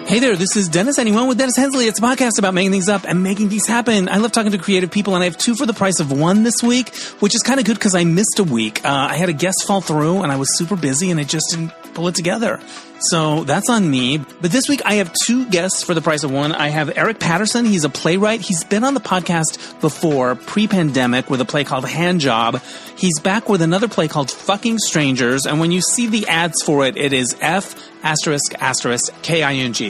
Hey there, this is Dennis Anyone with Dennis Hensley. It's a podcast about making things up and making things happen. I love talking to creative people, and I have 2 for the price of 1 this week, which is kind of good because I missed a week. I had a guest fall through, and I was super busy, and I just didn't pull it together. So that's on me. But this week, I have 2 guests for the price of 1. I have Erik Patterson. He's a playwright. He's been on the podcast before, pre-pandemic, with a play called Hand Job. He's back with another play called Fucking Strangers, and when you see the ads for it, it is F*******King,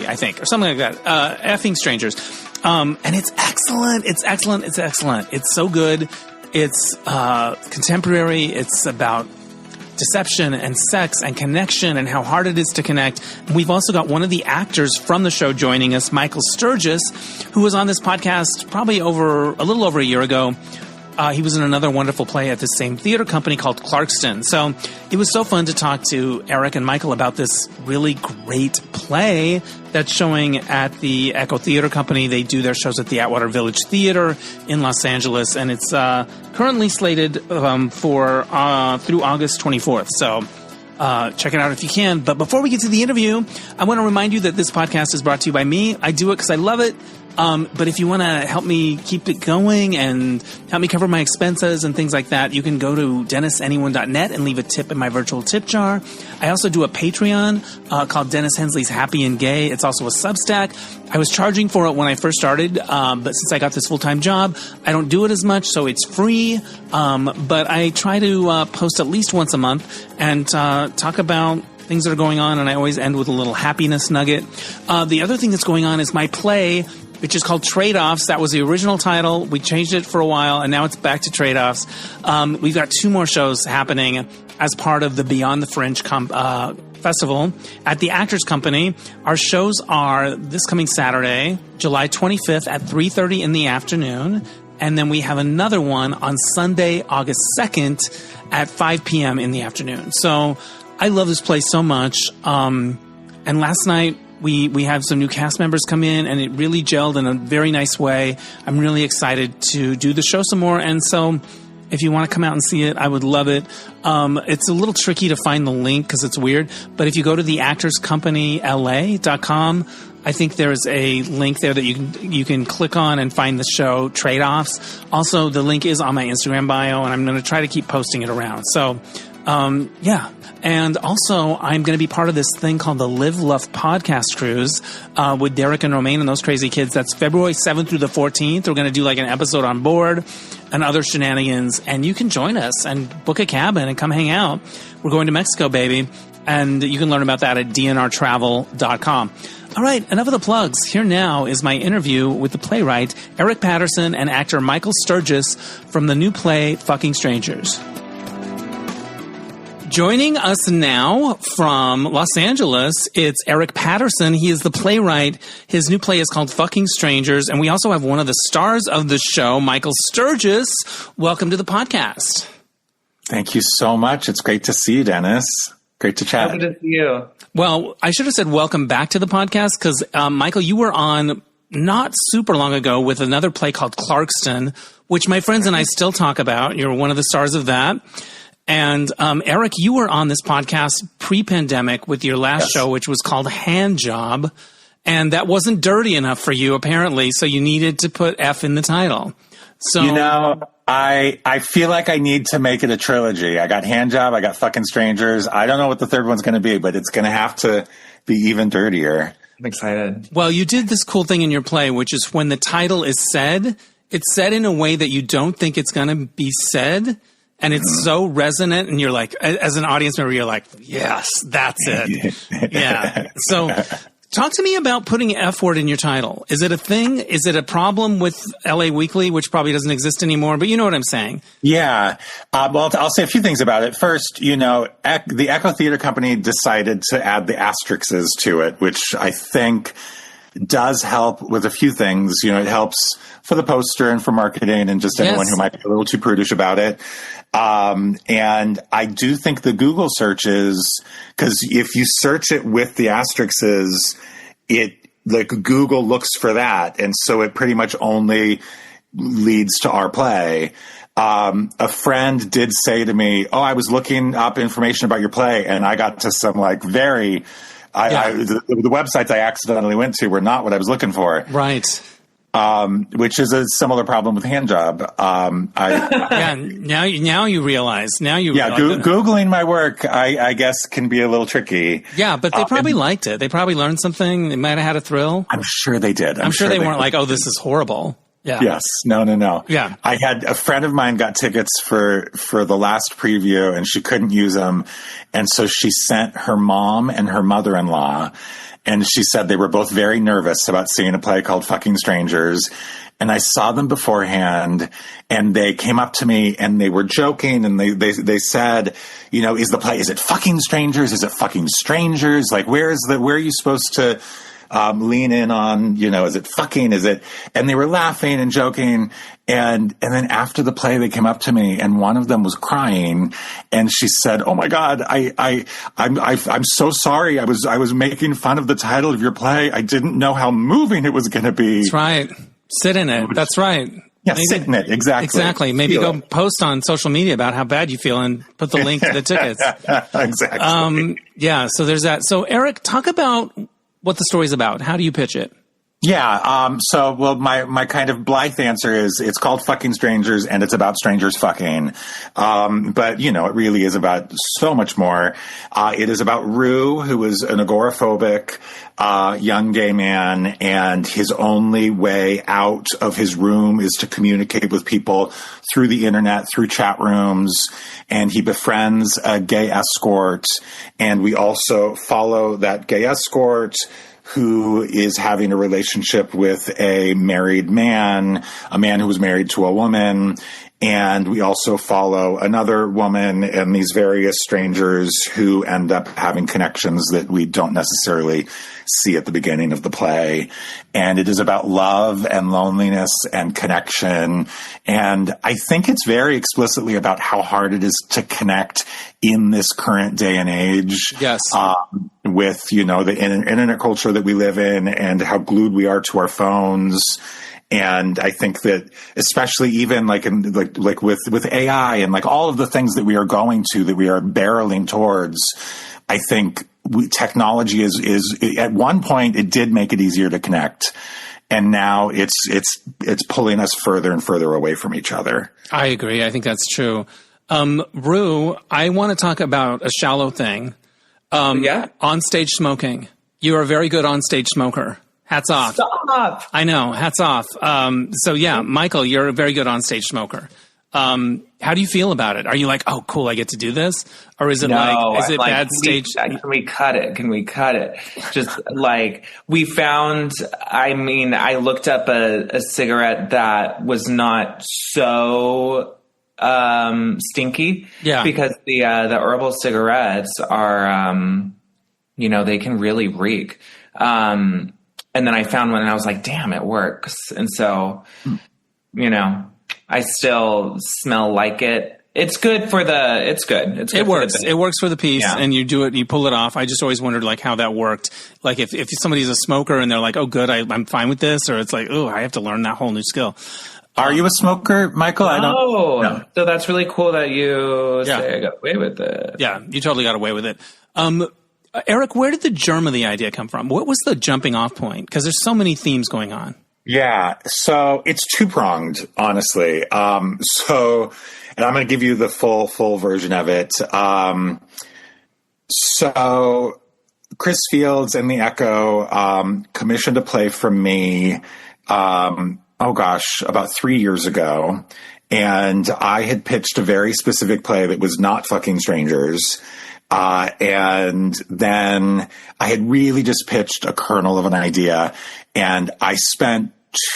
I think, or something like that. Effing Strangers. And it's excellent. It's excellent. It's excellent. It's so good. It's contemporary. It's about deception and sex and connection and how hard it is to connect. We've also got one of the actors from the show joining us, Michael Sturgis, who was on this podcast probably a little over a year ago. He was in another wonderful play at the same theater company called Clarkston. So it was so fun to talk to Erik and Michael about this really great play that's showing at the Echo Theater Company. They do their shows at the Atwater Village Theater in Los Angeles, and it's currently slated for through August 24th. So check it out if you can. But before we get to the interview, I want to remind you that this podcast is brought to you by me. I do it because I love it. But if you want to help me keep it going and help me cover my expenses and things like that, you can go to DennisAnyone.net and leave a tip in my virtual tip jar. I also do a Patreon called Dennis Hensley's Happy and Gay. It's also a Substack. I was charging for it when I first started, but since I got this full-time job, I don't do it as much, so it's free. But I try to post at least once a month and talk about things that are going on, and I always end with a little happiness nugget. The other thing that's going on is my play, which is called Trade-Offs. That was the original title. We changed it for a while, and now it's back to Trade-Offs. We've got 2 more shows happening as part of the Beyond the Fringe Festival at the Actors Company. Our shows are this coming Saturday, July 25th at 3:30 in the afternoon. And then we have another one on Sunday, August 2nd at 5 p.m. in the afternoon. So I love this place so much. And last night, we have some new cast members come in, and it really gelled in a very nice way. I'm really excited to do the show some more. And so if you want to come out and see it, I would love it. It's a little tricky to find the link because it's weird. But if you go to theactorscompanyla.com, I think there's a link there that you can click on and find the show Trade-Offs. Also, the link is on my Instagram bio, and I'm going to try to keep posting it around. So, yeah. And also, I'm going to be part of this thing called the Live Love Podcast Cruise with Derek and Romaine and those crazy kids. That's February 7th through the 14th. We're going to do like an episode on board and other shenanigans. And you can join us and book a cabin and come hang out. We're going to Mexico, baby. And you can learn about that at dnrtravel.com. All right, enough of the plugs. Here now is my interview with the playwright Erik Patterson and actor Michael Sturgis from the new play Fucking Strangers. Joining us now from Los Angeles, it's Erik Patterson. He is the playwright. His new play is called Fucking Strangers. And we also have one of the stars of the show, Michael Sturgis. Welcome to the podcast. Thank you so much. It's great to see you, Dennis. Great to chat. Good to see you. Well, I should have said welcome back to the podcast because, Michael, you were on not super long ago with another play called Clarkston, which my friends and I still talk about. You're one of the stars of that. And Erik, you were on this podcast pre-pandemic with your last show, which was called Hand Job. And that wasn't dirty enough for you, apparently, so you needed to put F in the title. So, you know, I feel like I need to make it a trilogy. I got Hand Job, I got Fucking Strangers. I don't know what the third one's going to be, but it's going to have to be even dirtier. I'm excited. Well, you did this cool thing in your play, which is when the title is said, it's said in a way that you don't think it's going to be said. And it's so resonant, and you're like, as an audience member, you're like, yes, that's it. Yeah. So talk to me about putting F word in your title. Is it a thing? Is it a problem with LA Weekly, which probably doesn't exist anymore? But you know what I'm saying. Yeah. Well, I'll say a few things about it. First, you know, the Echo Theater Company decided to add the asterisks to it, which I think does help with a few things. You know, it helps for the poster and for marketing and just anyone who might be a little too prudish about it. And I do think the Google searches, because if you search it with the asterisks, Google looks for that. And so it pretty much only leads to our play. A friend did say to me, I was looking up information about your play and I got to some like very The websites I accidentally went to were not what I was looking for. Right. Which is a similar problem with Handjob. Now you realize. Googling my work, I guess, can be a little tricky. Yeah, but they probably liked it. They probably learned something. They might have had a thrill. I'm sure they did. I'm sure they weren't like, oh, this is horrible. Yeah. Yes. No. Yeah. I had a friend of mine got tickets for the last preview, and she couldn't use them. And so she sent her mom and her mother-in-law. And she said they were both very nervous about seeing a play called Fucking Strangers. And I saw them beforehand, and they came up to me and they were joking, and they said, is it Fucking Strangers? Is it Fucking Strangers? Like, where are you supposed to lean in on, is it fucking, is it? And they were laughing and joking. And then after the play, they came up to me, and one of them was crying, and she said, "Oh my God, I'm so sorry. I was making fun of the title of your play. I didn't know how moving it was going to be." That's right. Sit in it. That's right. Yeah, sit in it. Exactly. Exactly. Maybe go post on social media about how bad you feel and put the link to the tickets. Exactly. So there's that. So Erik, talk about what the story's about. How do you pitch it? Yeah. My kind of blithe answer is it's called Fucking Strangers, and it's about strangers fucking. But it really is about so much more. It is about Rue, who is an agoraphobic, young gay man, and his only way out of his room is to communicate with people through the internet, through chat rooms, and he befriends a gay escort. And we also follow that gay escort, who is having a relationship with a married man, a man who was married to a woman. And we also follow another woman and these various strangers who end up having connections that we don't necessarily see at the beginning of the play. And it is about love and loneliness and connection. And I think it's very explicitly about how hard it is to connect in this current day and age. Yes. With, the internet culture that we live in, and how glued we are to our phones. And I think that especially even like with AI and like all of the things that we are going to, that we are barreling towards, I think technology is at one point it did make it easier to connect. And now it's pulling us further and further away from each other. I agree. I think that's true. Rue, I want to talk about a shallow thing. On-stage smoking. You are a very good on-stage smoker. Hats off. Stop. I know. Hats off. Michael, you're a very good on-stage smoker. How do you feel about it? Are you like, oh, cool, I get to do this? Or is it is it bad stage? Can we cut it? Can we cut it? Just like we found, I looked up a cigarette that was not so stinky. Yeah. Because the herbal cigarettes are, they can really reek. And then I found one and I was like, damn, it works. And so, I still smell like it. It's good it's good. It's good. It works. It works for the piece, and you do it, you pull it off. I just always wondered like how that worked. Like if somebody's a smoker and they're like, oh good, I'm fine with this, or it's like, oh, I have to learn that whole new skill. Are you a smoker, Michael? I don't know. So that's really cool that you say I got away with it. Yeah, you totally got away with it. Erik, where did the germ of the idea come from? What was the jumping off point? Because there's so many themes going on. Yeah, so it's two-pronged, honestly. And I'm going to give you the full version of it. So Chris Fields and the Echo commissioned a play from me, about 3 years ago. And I had pitched a very specific play that was not Fucking Strangers. And then I had really just pitched a kernel of an idea, and I spent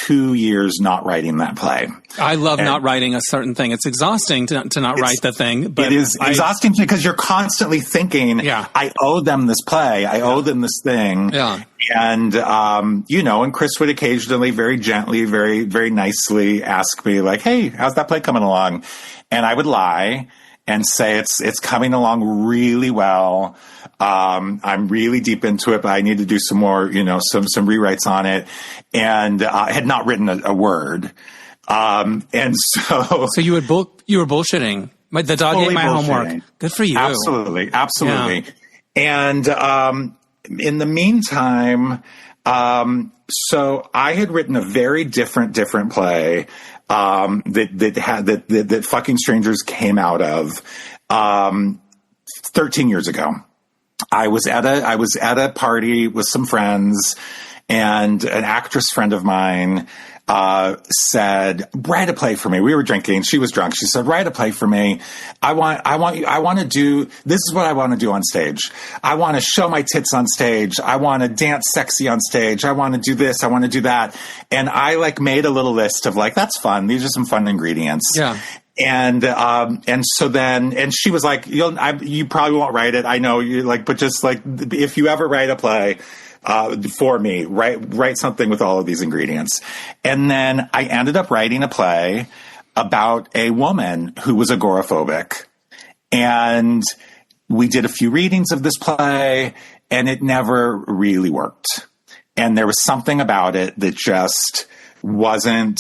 2 years not writing that play. I love not writing a certain thing. It's exhausting to not write the thing. But it is exhausting because you're constantly thinking, I owe them this play. I owe them this thing. Yeah. And, and Chris would occasionally very gently, very, very nicely ask me like, hey, how's that play coming along? And I would lie and say it's coming along really well. I'm really deep into it, but I need to do some more, some rewrites on it. And I had not written a word. And so you were bullshitting. The dog ate my homework. Good for you. Absolutely. Yeah. And in the meantime, so I had written a very different play that Fucking Strangers came out of 13 years ago. I was at a party with some friends, and an actress friend of mine said, "Write a play for me." We were drinking. She was drunk. She said, "Write a play for me. I want to do, this is what I want to do on stage. I want to show my tits on stage. I want to dance sexy on stage. I want to do this. I want to do that." And I made a little list of that's fun. These are some fun ingredients. Yeah. And so then, and she was like, you probably won't write it. I know you but just if you ever write a play, for me, write something with all of these ingredients. And then I ended up writing a play about a woman who was agoraphobic. And we did a few readings of this play, and it never really worked. And there was something about it that just wasn't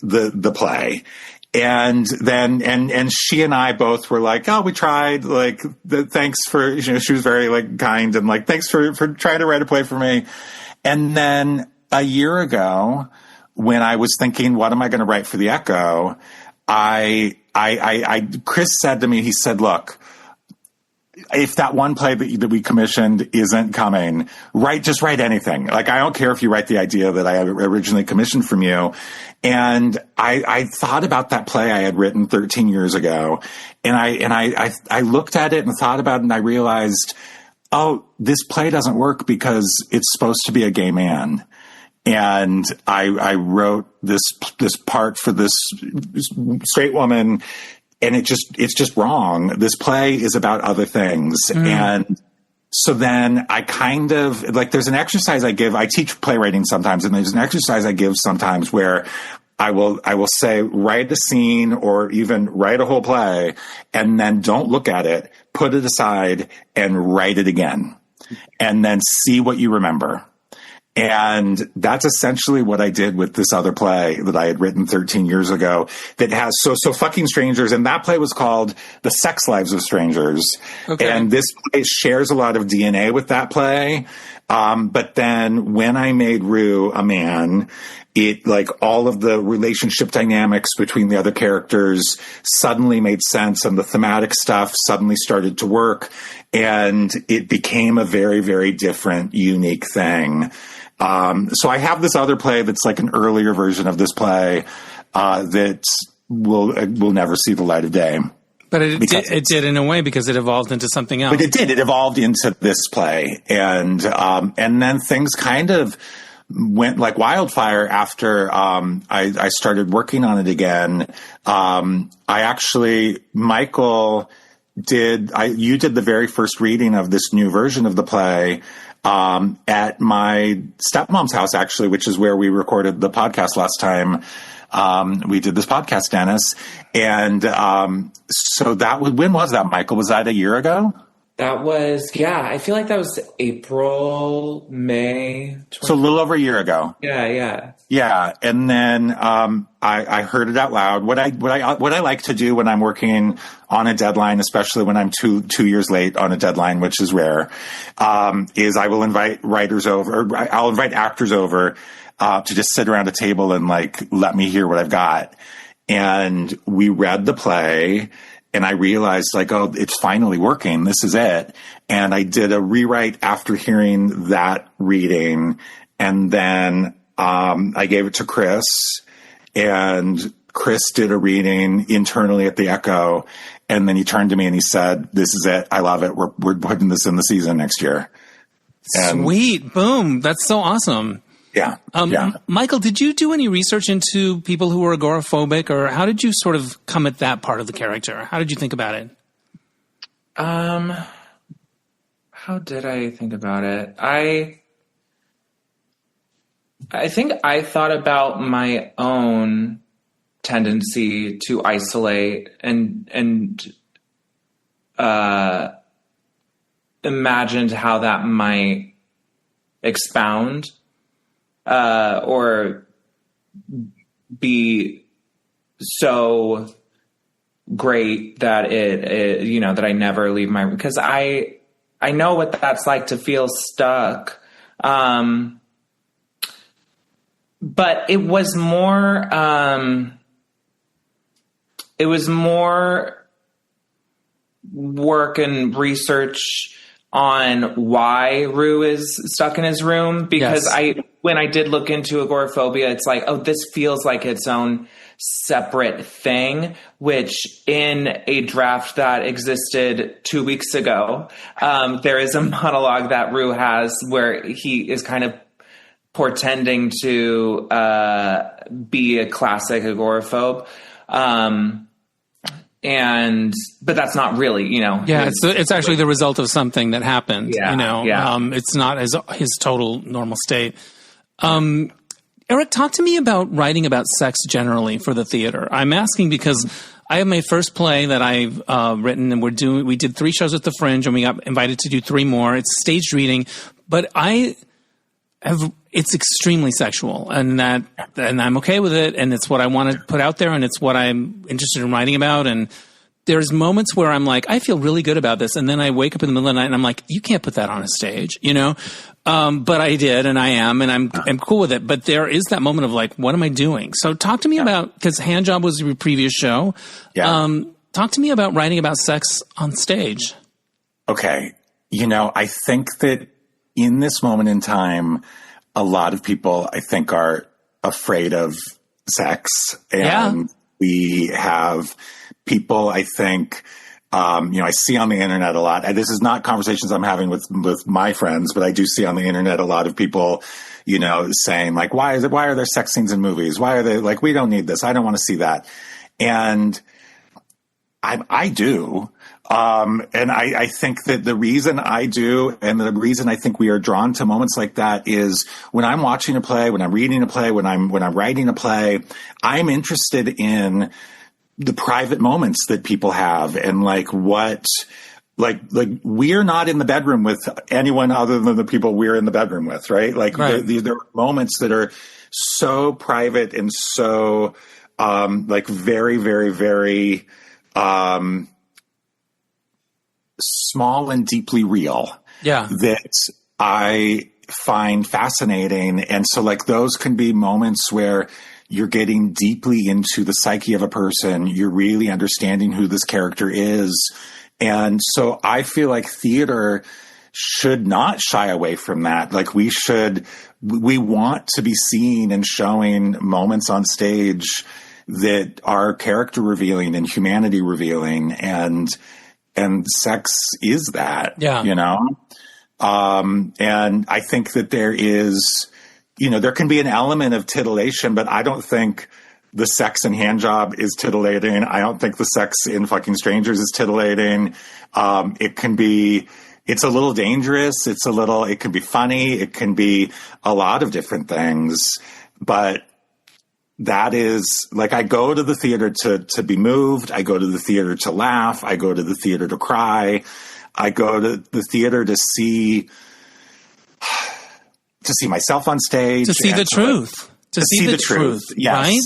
the play. And then, and she and I both were like, "Oh, we tried, thanks for," she was very kind and "Thanks for trying to write a play for me." And then a year ago, when I was thinking, what am I going to write for the Echo? Chris said to me, he said, "Look, if that one play that we commissioned isn't coming, just write anything. I don't care if you write the idea that I originally commissioned from you." And I thought about that play I had written 13 years ago, and I looked at it and thought about it, and I realized, oh, this play doesn't work because it's supposed to be a gay man. And I wrote this part for this straight woman, and it's just wrong. This play is about other things. And so then I kind of there's an exercise I give. I teach playwriting sometimes, and there's an exercise I give sometimes where I will say, write a scene or even write a whole play, and then don't look at it, put it aside and write it again, and then see what you remember. And that's essentially what I did with this other play that I had written 13 years ago that has, so Fucking Strangers. And that play was called The Sex Lives of Strangers. Okay. And this play shares a lot of DNA with that play. But then when I made Rue a man, it all of the relationship dynamics between the other characters suddenly made sense, and the thematic stuff suddenly started to work, and it became a very, very different, unique thing. So I have this other play that's an earlier version of this play, that will never see the light of day. But it did in a way because it evolved into something else. But it did. It evolved into this play. And then things kind of went like wildfire after, I started working on it again. Michael you did the very first reading of this new version of the play, at my stepmom's house, actually, which is where we recorded the podcast last time. We did this podcast, Dennis. And, so when was that, Michael? Was that a year ago? That was, I feel like that was April, May. So a little over a year ago. Yeah. Yeah. And then, I heard it out loud. What I like to do when I'm working on a deadline, especially when I'm two years late on a deadline, which is rare, is I will invite writers over, or I'll invite actors over, to just sit around a table and let me hear what I've got. And we read the play, and I realized oh, it's finally working. This is it. And I did a rewrite after hearing that reading. And then, I gave it to Chris, and Chris did a reading internally at the Echo. And then he turned to me and he said, "This is it. I love it. We're putting this in the season next year." And sweet. Boom. That's so awesome. Yeah. Michael, did you do any research into people who were agoraphobic, or how did you sort of come at that part of the character? How did you think about it? How did I think about it? I think I thought about my own tendency to isolate and imagined how that might expound or be so great that it that I never leave because I I know what that's like to feel stuck. But it was more work and research on why Rue is stuck in his room, because when I did look into agoraphobia, it's like, oh, this feels like its own separate thing, which in a draft that existed 2 weeks ago, there is a monologue that Rue has where he is kind of portending to be a classic agoraphobe. But that's not really, Yeah, it's actually the result of something that happened, it's not his total normal state. Erik, talk to me about writing about sex generally for the theater. I'm asking because I have my first play that I've written, and we did 3 shows at the Fringe, and we got invited to do 3 more. It's staged reading, but it's extremely sexual, and I'm okay with it, and it's what I want to put out there, and it's what I'm interested in writing about. And there's moments where I'm like, I feel really good about this, and then I wake up in the middle of the night and I'm like, you can't put that on a stage, but I did, and I am, and I'm cool with it. But there is that moment of like, what am I doing? So talk to me about, because Handjob was your previous show. Yeah. Talk to me about writing about sex on stage. Okay. I think that in this moment in time, a lot of people, I think, are afraid of sex. And we have people, I think, I see on the internet a lot. And this is not conversations I'm having with my friends, but I do see on the internet a lot of people, saying like, why are there sex scenes in movies? Why are they like, we don't need this. I don't want to see that. And I do. And I think that the reason I do, and the reason I think we are drawn to moments like that, is when I'm watching a play, when I'm reading a play, when I'm writing a play, I'm interested in the private moments that people have, and like what, like we're not in the bedroom with anyone other than the people we're in the bedroom with, right? Like there are moments that are so private and so, like very, very, very, small and deeply real, that I find fascinating. And so like those can be moments where you're getting deeply into the psyche of a person. You're really understanding who this character is. And so I feel like theater should not shy away from that. Like we want to be seeing and showing moments on stage that are character revealing and humanity revealing, and sex is that, and I think that there is, there can be an element of titillation, but I don't think the sex in Handjob is titillating. I don't think the sex in Fucking Strangers is titillating. It's a little dangerous. It can be funny. It can be a lot of different things, but that is like, I go to the theater to be moved. I go to the theater to laugh. I go to the theater to cry. I go to the theater to see myself on stage. To see the truth. To see the truth. Yes. Right?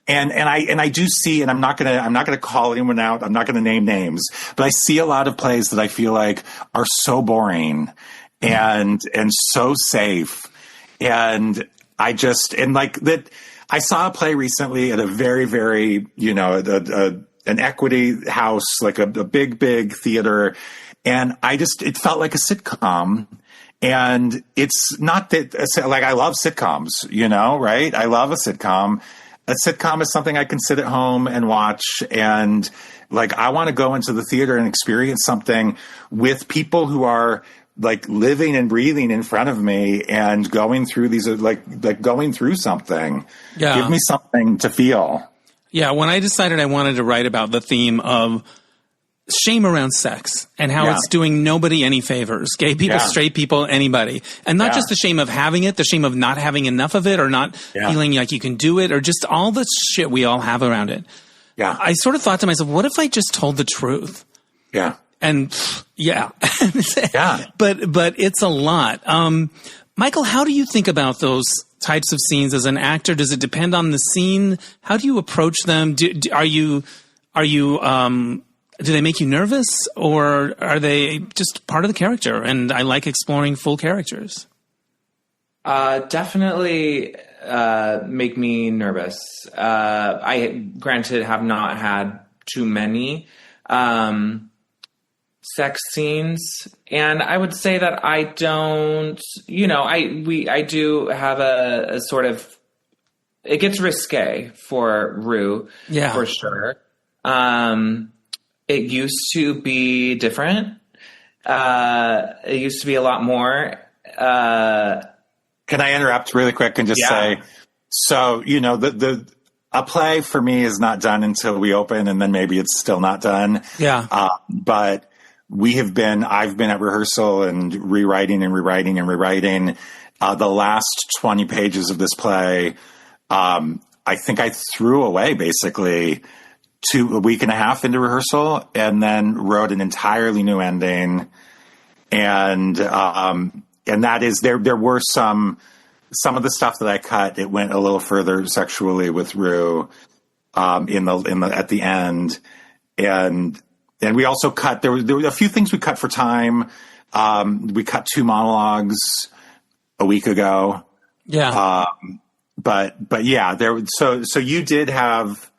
And I do see, and I'm not gonna call anyone out. I'm not gonna name names, but I see a lot of plays that I feel like are so boring and so safe. And I saw a play recently at a very, very, an equity house, like a big, big theater. And it felt like a sitcom. And it's not that, like, I love sitcoms, right? I love a sitcom. A sitcom is something I can sit at home and watch. And like, I want to go into the theater and experience something with people who are like living and breathing in front of me and going through these, like going through something. Yeah. Give me something to feel. Yeah. When I decided I wanted to write about the theme of shame around sex and how it's doing nobody any favors, gay people, straight people, anybody. And not just the shame of having it, the shame of not having enough of it, or not feeling like you can do it, or just all the shit we all have around it. Yeah. I sort of thought to myself, what if I just told the truth? Yeah. And but it's a lot. Michael, how do you think about those types of scenes as an actor? Does it depend on the scene? How do you approach them? Are you do they make you nervous, or are they just part of the character? And I like exploring full characters. Definitely make me nervous. I, granted, have not had too many sex scenes, and I would say that I don't, I do have a sort of, it gets risque for Rue, for sure. It used to be different. It used to be a lot more. Can I interrupt really quick and just say, so, a play for me is not done until we open, and then maybe it's still not done. Yeah. But I've been at rehearsal and rewriting. The last 20 pages of this play, I think I threw away basically a week and a half into rehearsal, and then wrote an entirely new ending. And that is, there were some of the stuff that I cut, it went a little further sexually with Rue, at the end. And we also cut, there were a few things we cut for time. We cut 2 monologues a week ago. Yeah. But yeah, so you did have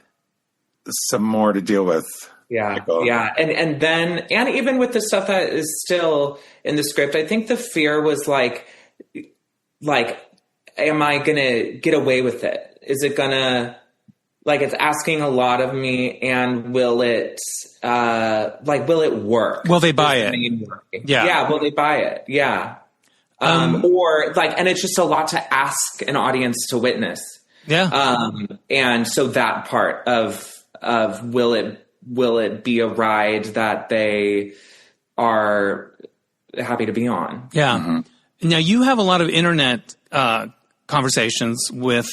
some more to deal with. Yeah. Michael. Yeah. And even with the stuff that is still in the script, I think the fear was like, am I going to get away with it? Is it going to, it's asking a lot of me, and will it work? Will they buy it? Yeah. Yeah. Will they buy it? Yeah. And it's just a lot to ask an audience to witness. Yeah. And so that part of will it be a ride that they are happy to be on? Yeah. Mm-hmm. Now you have a lot of internet, conversations with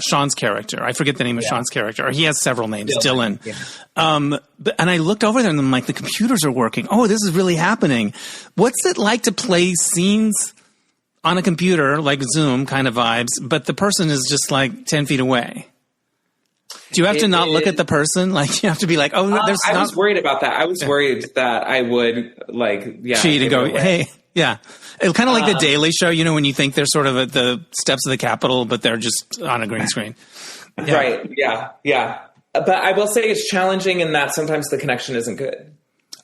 Sean's character. I forget the name of Sean's character. Or he has several names, Dylan. Yeah. And I looked over there and I'm like, the computers are working. Oh, this is really happening. What's it like to play scenes on a computer, like Zoom kind of vibes, but the person is just like 10 feet away? Do you have to not look at the person? Like, you have to be like, oh, there's I was worried about that. I was worried that I would cheat and go, hey, yeah. It's kind of like the Daily Show, when you think they're sort of at the steps of the Capitol, but they're just on a green screen. Yeah. Right. Yeah. Yeah. But I will say it's challenging in that sometimes the connection isn't good.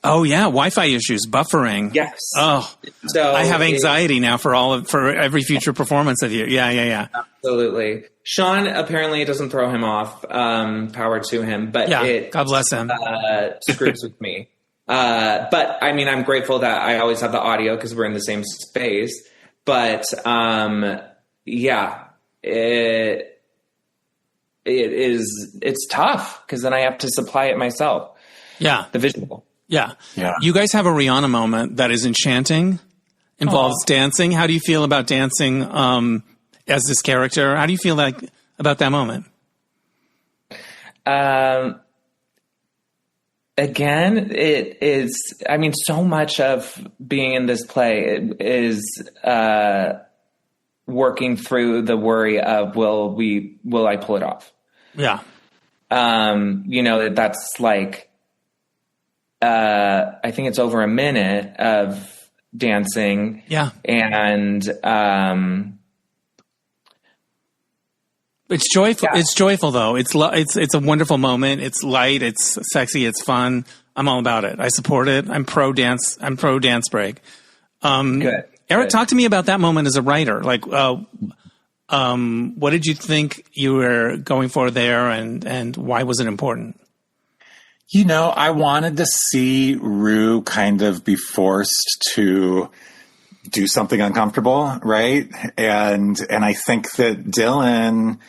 Oh yeah. Wi-Fi issues, buffering. Yes. Oh, so I have anxiety now for every future performance of you. Yeah. Absolutely. Sean, apparently it doesn't throw him off. Power to him, but God bless him. Screws with me. But I mean, I'm grateful that I always have the audio because we're in the same space. But it's tough because then I have to supply it myself. Yeah, the visual. Yeah. You guys have a Rihanna moment that is enchanting, involves dancing. How do you feel about dancing as this character? How do you feel about that moment? Again, it is, I mean, so much of being in this play is working through the worry of, will I pull it off? Yeah. That's like, I think it's over a minute of dancing. Yeah. And, it's joyful. Yeah. It's joyful though. It's a wonderful moment. It's light. It's sexy. It's fun. I'm all about it. I support it. I'm pro dance. I'm pro dance break. Good. Eric, talk to me about that moment as a writer. Like, what did you think you were going for there, and why was it important? I wanted to see Rue kind of be forced to do something uncomfortable, right? And I think that Dylan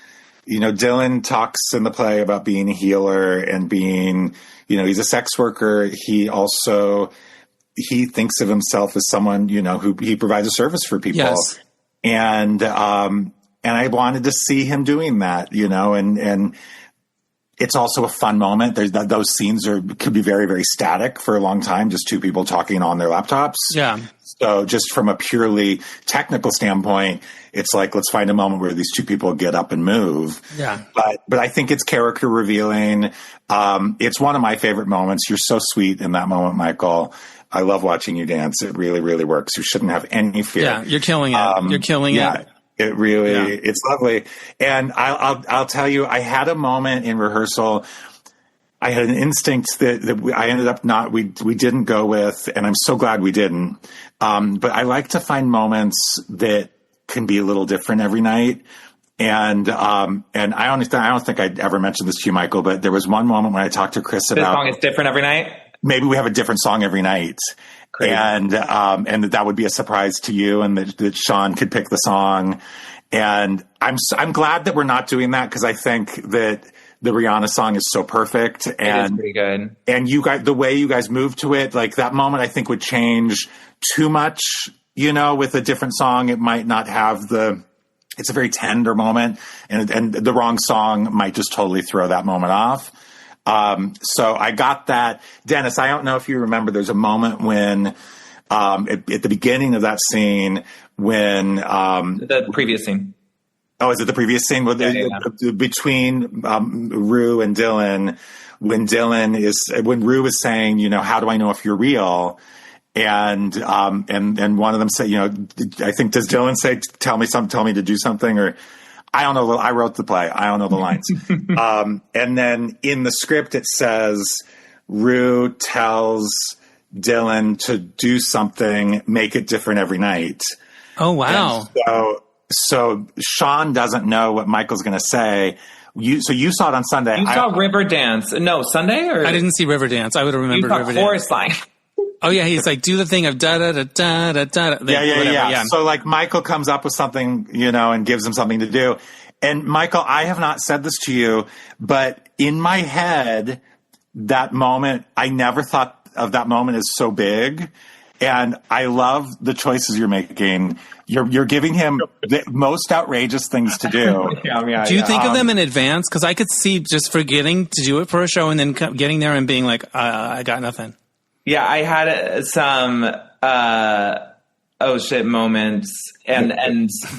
talks in the play about being a healer and being, he's a sex worker. He thinks of himself as someone, who he provides a service for people. Yes. And I wanted to see him doing that, and it's also a fun moment. Those scenes could be very, very static for a long time, just two people talking on their laptops. Yeah. So just from a purely technical standpoint, it's like, let's find a moment where these two people get up and move. Yeah. But I think it's character revealing. It's one of my favorite moments. You're so sweet in that moment, Michael. I love watching you dance. It really, really works. You shouldn't have any fear. Yeah, you're killing it. You're killing it. It really, it's lovely. And I'll tell you, I had a moment in rehearsal. I had an instinct that I ended up we didn't go with, and I'm so glad we didn't. But I like to find moments that can be a little different every night. And I don't think I'd ever mentioned this to you, Michael, but there was one moment when I talked to Chris about. This song is different every night? Maybe we have a different song every night. Crazy. And that would be a surprise to you, and that Sean could pick the song. And I'm glad that we're not doing that, because I think that the Rihanna song is so perfect. And it is pretty good. And you guys, the way you guys move to it, like that moment, I think would change too much. With a different song, it might not have it's a very tender moment, and the wrong song might just totally throw that moment off. So I got that. Dennis, I don't know if you remember, there's a moment when, at the beginning of that scene, when, the previous scene. Oh, is it the previous scene? Well, between, Rue and Dylan, when Rue is saying, how do I know if you're real? And one of them said, I think, does Dylan say, tell me to do something, or, I don't know. I wrote the play. I don't know the lines. And then in the script, it says Rue tells Dylan to do something, make it different every night. Oh, wow. So Sean doesn't know what Michael's going to say. You saw it on Sunday. You saw Riverdance. No, Sunday? Or? I didn't see Riverdance. I would have remembered Riverdance. Chorus line. Oh yeah, he's like, do the thing of da da da da da da. Yeah. So like Michael comes up with something, and gives him something to do. And Michael, I have not said this to you, but in my head, that moment, I never thought of that moment as so big. And I love the choices you're making. You're giving him the most outrageous things to do. Do you think of them in advance? Because I could see just forgetting to do it for a show and then getting there and being like, I got nothing. Yeah, I had some oh shit moments,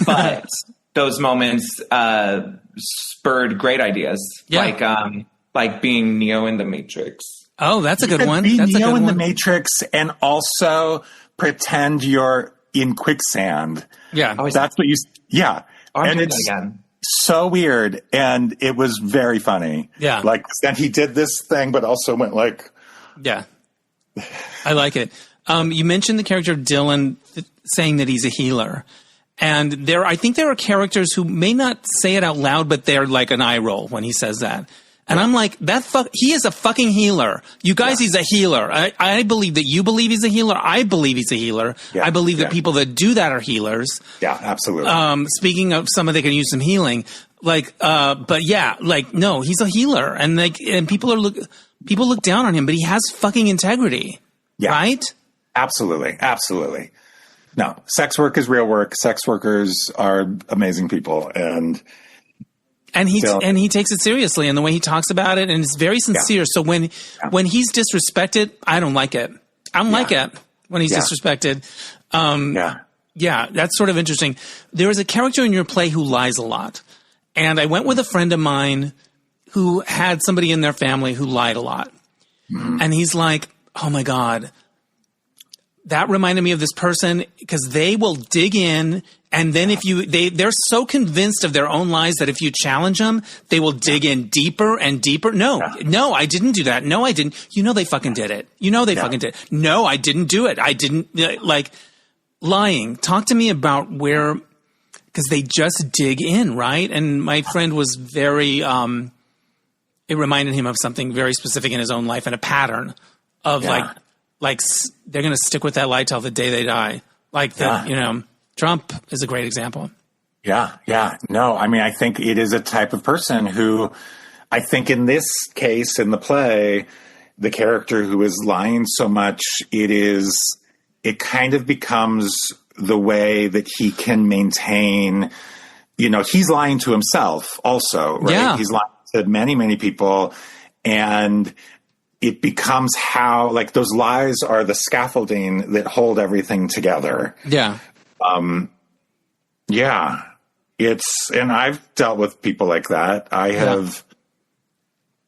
but those moments spurred great ideas, like being Neo in the Matrix. Oh, that's a good one. Be That's Neo in the Matrix, and also pretend you're in quicksand. Yeah, that's what you. Yeah, and it's again. So weird, and it was very funny. Yeah, like then he did this thing, but also went like, yeah. I like it. You mentioned the character of Dylan saying that he's a healer. And I think there are characters who may not say it out loud, but they're like an eye roll when he says that. And I'm like, he is a fucking healer. You guys, he's a healer. I believe that you believe he's a healer. I believe he's a healer. Yeah, I believe that people that do that are healers. Yeah, absolutely. Speaking of someone that can use some healing, but yeah, no, he's a healer. And people look down on him, but he has fucking integrity. Yeah. Right? Absolutely. Absolutely. No, sex work is real work. Sex workers are amazing people. And he takes it seriously, and the way he talks about it, and it's very sincere. Yeah. So when he's disrespected, I don't like it. I don't like it when he's disrespected. Yeah, that's sort of interesting. There is a character in your play who lies a lot. And I went with a friend of mine who had somebody in their family who lied a lot. Mm-hmm. And he's like, oh my God, that reminded me of this person, because they will dig in. And then they're so convinced of their own lies that if you challenge them, they will dig in deeper and deeper. No, I didn't do that. No, I didn't. They fucking did it. They fucking did it. No, I didn't do it. I didn't lying. Talk to me about because they just dig in, right? And my friend was very, it reminded him of something very specific in his own life and a pattern of like they're going to stick with that lie till the day they die. Trump is a great example. Yeah. Yeah. No, I mean, I think it is a type of person who, I think in this case, in the play, the character who is lying so much, it kind of becomes the way that he can maintain, he's lying to himself also, right? Yeah. He's lying to to many, many people. And it becomes how, like, those lies are the scaffolding that hold everything together. Yeah. Yeah. And I've dealt with people like that. I have,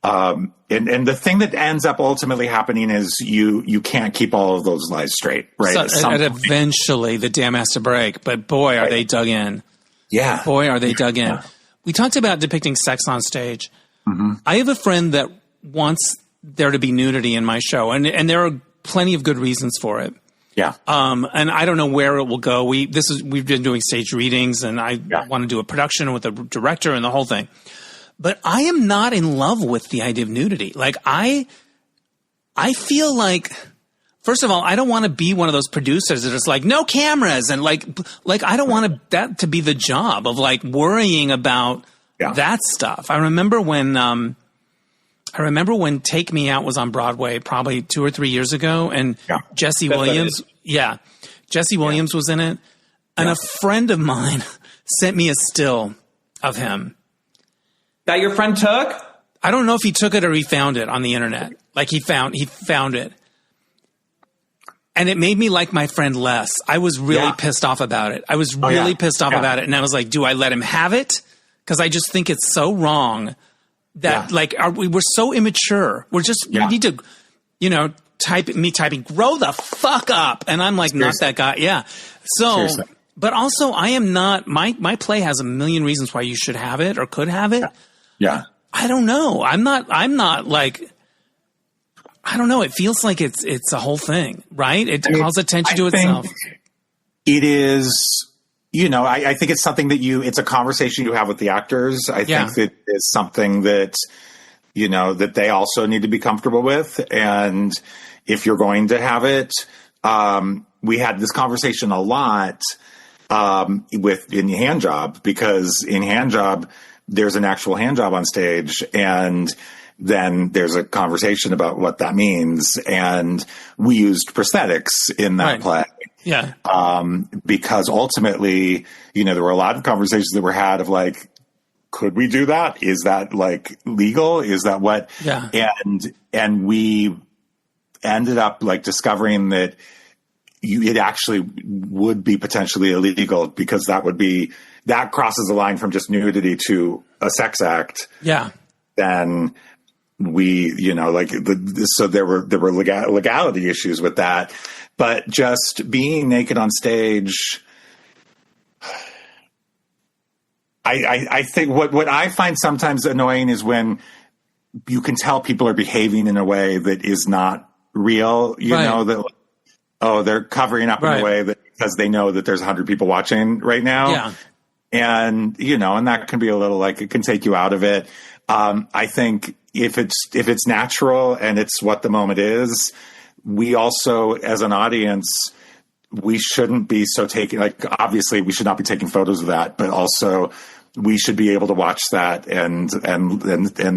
and the thing that ends up ultimately happening is you can't keep all of those lies straight, right? So, and eventually the dam has to break, but boy, are they dug in. Yeah. Boy, are they dug in. We talked about depicting sex on stage. Mm-hmm. I have a friend that wants there to be nudity in my show, and there are plenty of good reasons for it. Yeah. And I don't know where it will go. We've been doing stage readings, and I want to do a production with a director and the whole thing. But I am not in love with the idea of nudity. Like I feel like, first of all, I don't want to be one of those producers that is like, no cameras. And like I don't want that to be the job of like worrying about that stuff. I remember when Take Me Out was on Broadway probably 2 or 3 years ago, and Jesse Williams was in it. And a friend of mine sent me a still of him. That your friend took? I don't know if he took it or he found it on the internet. Like he found it. And it made me like my friend less. I was really pissed off about it. I was really pissed off about it. And I was like, do I let him have it? Because I just think it's so wrong that we're so immature. We need to, typing, grow the fuck up. And I'm like, not that guy. Yeah. So, seriously. But also I am not, my play has a million reasons why you should have it or could have it. Yeah. I don't know. I'm not like, I don't know. It feels like it's a whole thing, right? It calls attention to itself. It is, I think it's something that it's a conversation you have with the actors. I think that it's something that, that they also need to be comfortable with. And if you're going to have it, we had this conversation a lot, in Hand Job, because in Hand Job, there's an actual hand job on stage, and then there's a conversation about what that means. And we used prosthetics in that play. Yeah. Because ultimately, there were a lot of conversations that were had of like, could we do that? Is that like legal? Is that what? Yeah. And we ended up like discovering that it actually would be potentially illegal, because that crosses the line from just nudity to a sex act. Yeah. Then so there were legality issues with that, but just being naked on stage, I think what I find sometimes annoying is when you can tell people are behaving in a way that is not real, that, they're covering up in a way that because they know that there's 100 people watching right now. Yeah. And, and that can be a little like, it can take you out of it. I think if it's natural and it's what the moment is, we also, as an audience, we shouldn't be so obviously we should not be taking photos of that, but also we should be able to watch that and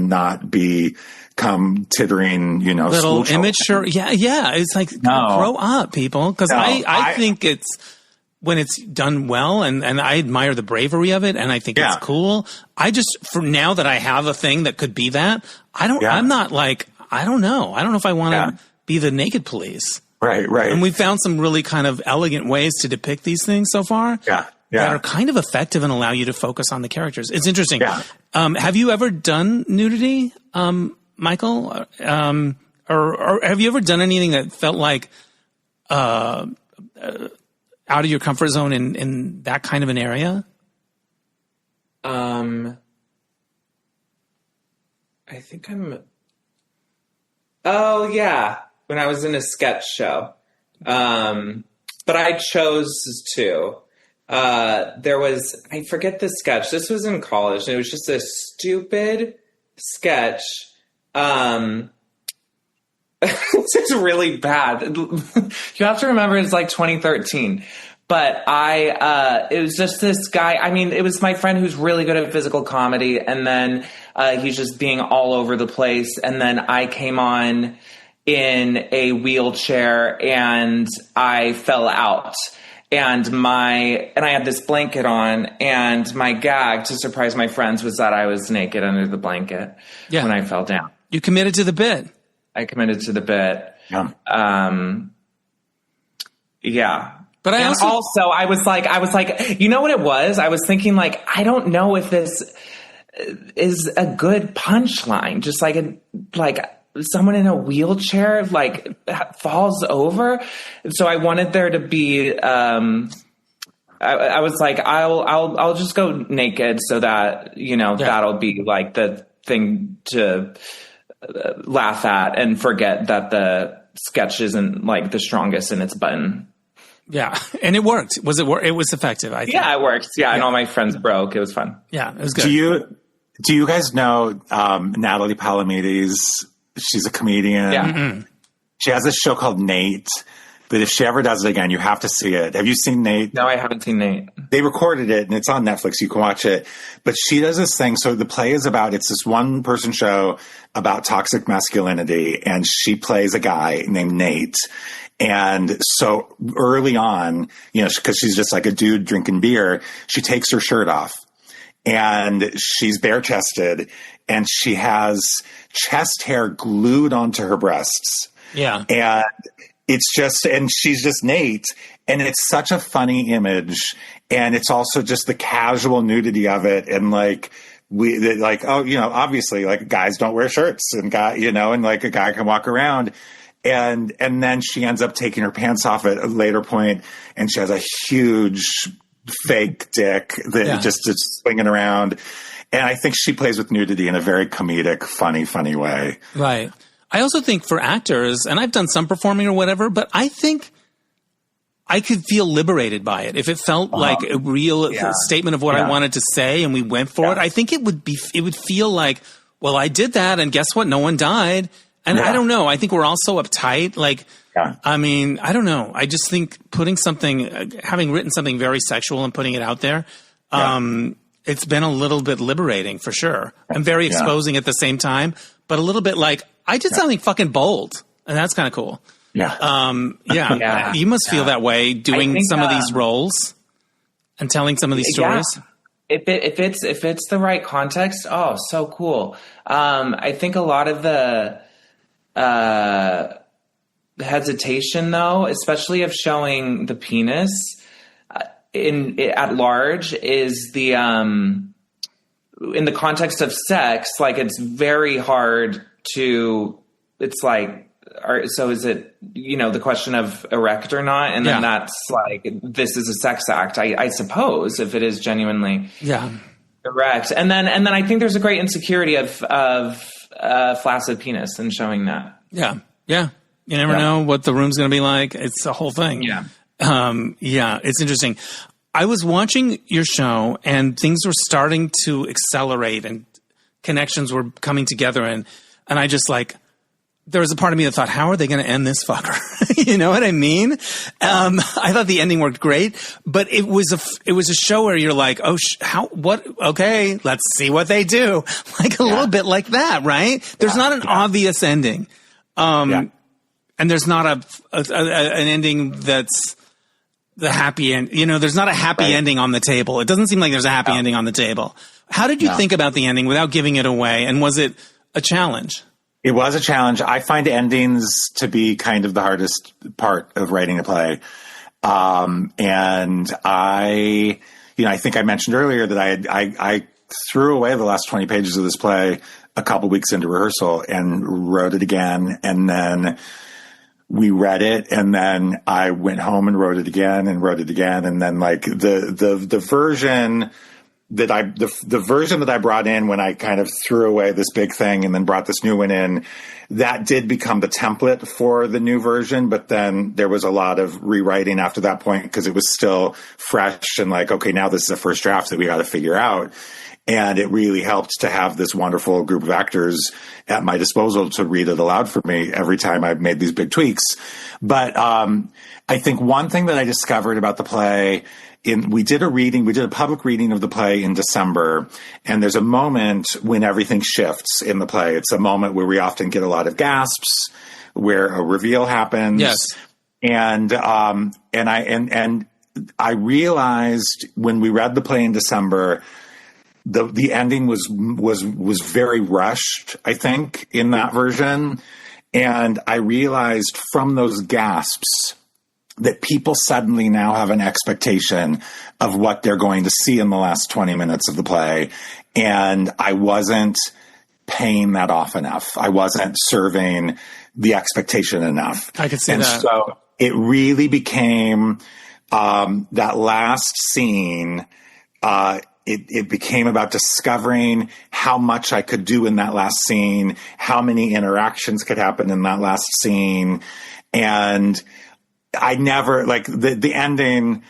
not become tittering, little immature. Yeah. It's like, grow up, people. Cause I think it's, when it's done well, and I admire the bravery of it, and I think it's cool. I just, for now that I have a thing that could be that, I'm not like, I don't know. I don't know if I want to be the naked police. Right. And we've found some really kind of elegant ways to depict these things so far. Yeah. That are kind of effective and allow you to focus on the characters. It's interesting. Yeah. Have you ever done nudity, Michael? Or have you ever done anything that felt like, out of your comfort zone in that kind of an area? I think when I was in a sketch show. But I chose to. I forget the sketch. This was in college, and it was just a stupid sketch. This is really bad. You have to remember it's like 2013. But it was just this guy. I mean, it was my friend who's really good at physical comedy. And then he's just being all over the place. And then I came on in a wheelchair and I fell out. and I had this blanket on, and my gag to surprise my friends was that I was naked under the blanket when I fell down. You committed to the bit. I committed to the bit. Yeah. Yeah. But I also I was like, you know what it was? I was thinking like, I don't know if this is a good punchline. Just like someone in a wheelchair like falls over. So I wanted there to be, I was like, I'll just go naked so that, that'll be like the thing to laugh at and forget that the sketch isn't like the strongest in its button. Yeah. And it worked. It was effective, I think. Yeah, it worked. Yeah. And all my friends broke. It was fun. Yeah. It was good. Do you guys know, Natalie Palamides? She's a comedian. Yeah. Mm-hmm. She has this show called Nate, but if she ever does it again, you have to see it. Have you seen Nate? No, I haven't seen Nate. They recorded it and it's on Netflix. You can watch it. But she does this thing. So the play is it's this one person show about toxic masculinity, and she plays a guy named Nate. And so early on, because she's just like a dude drinking beer, she takes her shirt off and she's bare chested and she has chest hair glued onto her breasts. Yeah. And and she's just Nate. And it's such a funny image. And it's also just the casual nudity of it. And obviously like guys don't wear shirts and and like a guy can walk around. And then she ends up taking her pants off at a later point, and she has a huge fake dick that just is swinging around. And I think she plays with nudity in a very comedic, funny way. Right. I also think for actors, and I've done some performing or whatever, but I think I could feel liberated by it. If it felt like a real statement of what I wanted to say and we went for it, I think it would feel like, well, I did that, and guess what? No one died. And I don't know. I think we're all so uptight. Like, I mean, I don't know. I just think having written something very sexual and putting it out there, it's been a little bit liberating for sure. And very exposing at the same time, but a little bit like, I did something fucking bold. And that's kind of cool. Yeah. You must feel that way doing some of these roles and telling some of these stories. If it's the right context, so cool. I think a lot of the hesitation, though, especially of showing the penis at large, is the in the context of sex. Like, it's very hard to. It's like, so is it? The question of erect or not, and then that's like, this is a sex act, I suppose, if it is genuinely erect, and then I think there's a great insecurity of flaccid penis and showing that. Yeah. You never know what the room's going to be like. It's a whole thing. It's interesting. I was watching your show and things were starting to accelerate and connections were coming together. And I just there was a part of me that thought, how are they going to end this fucker? You know what I mean? I thought the ending worked great, but it was a show where you're like, okay, let's see what they do. Like a little bit like that, right? There's not an obvious ending. And there's not an ending that's the happy end. There's not a happy ending on the table. It doesn't seem like there's a happy ending on the table. How did you think about the ending without giving it away? And was it a challenge? It was a challenge. I find endings to be kind of the hardest part of writing a play. And I think I mentioned earlier that I threw away the last 20 pages of this play a couple weeks into rehearsal and wrote it again. And then we read it, and then I went home and wrote it again. And then the version that the version that I brought in when I kind of threw away this big thing and then brought this new one in, that did become the template for the new version. But then there was a lot of rewriting after that point because it was still fresh and okay, now this is a first draft that we got to figure out. And it really helped to have this wonderful group of actors at my disposal to read it aloud for me every time I've made these big tweaks. But I think one thing that I discovered about the play, we did a public reading of the play in December, and there's a moment when everything shifts in the play. It's a moment where we often get a lot of gasps, where a reveal happens. Yes. And I realized when we read the play in December, the ending was very rushed, I think, in that version. And I realized from those gasps that people suddenly now have an expectation of what they're going to see in the last 20 minutes of the play. And I wasn't paying that off enough. I wasn't serving the expectation enough. I could see and that. So it really became that last scene. It became about discovering how much I could do in that last scene, how many interactions could happen in that last scene. And I never, like, the ending,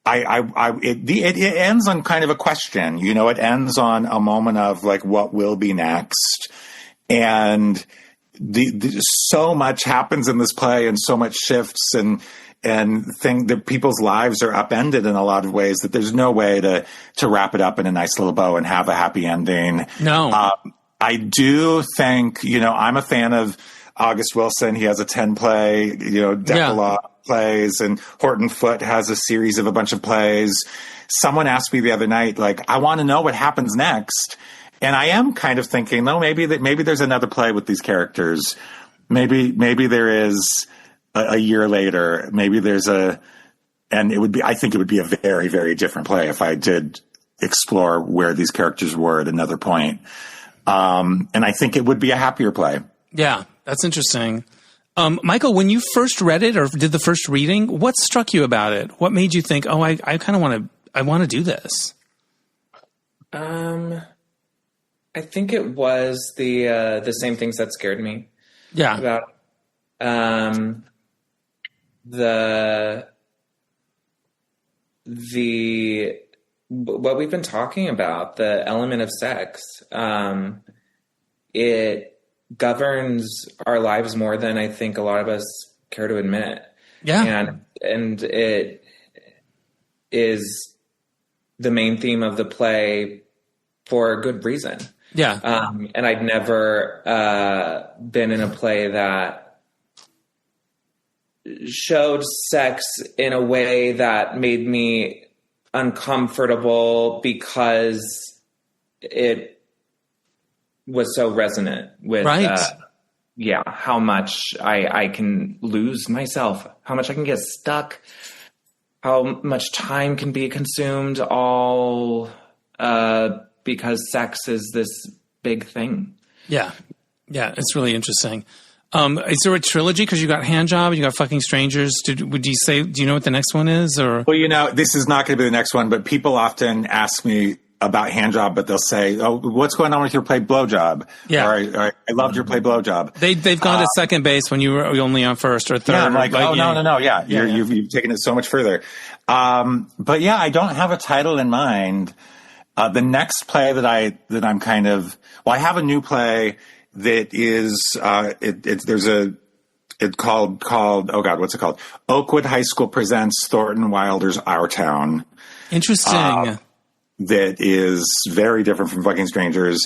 it ends on kind of a question, you know, it ends on a moment of like, what will be next? And so much happens in this play and so much shifts and that people's lives are upended in a lot of ways that there's no way to wrap it up in a nice little bow and have a happy ending. No. I do think, you know, I'm a fan of August Wilson. He has a 10 play, you know, Decalogue plays, and Horton Foote has a series of a bunch of plays. Someone asked me the other night, like, I want to know what happens next. And I am kind of thinking, no, maybe there's another play with these characters. Maybe there is a year later. Maybe there's and I think it would be a very, very different play if I did explore where these characters were at another point. And I think it would be a happier play. Yeah, that's interesting. Michael, when you first read it or did the first reading, what struck you about it? What made you think, oh, I kind of want to do this? I think it was the same things that scared me. Yeah. About what we've been talking about, the element of sex, it governs our lives more than I think a lot of us care to admit. Yeah. And it is the main theme of the play for a good reason. Yeah. And I'd never been in a play that showed sex in a way that made me uncomfortable because it was so resonant with, how much I can lose myself, how much I can get stuck, how much time can be consumed, all because sex is this big thing. Yeah. Yeah. It's really interesting. Is there a trilogy? Because you got Handjob, you got Fucking Strangers. Do you know what the next one is? Or well, you know, this is not going to be the next one, but people often ask me about Handjob, but they'll say, "Oh, what's going on with your play Blowjob?" Yeah, or I loved your play Blowjob. They've gone to second base when you were only on first or third. Yeah, I'm like, oh no, yeah, you've taken it so much further. But yeah, I don't have a title in mind. The next play that I'm kind of, I have a new play that is it's called oh God, what's it called? Oakwood High School presents Thornton Wilder's Our Town. Interesting. That is very different from Fucking Strangers.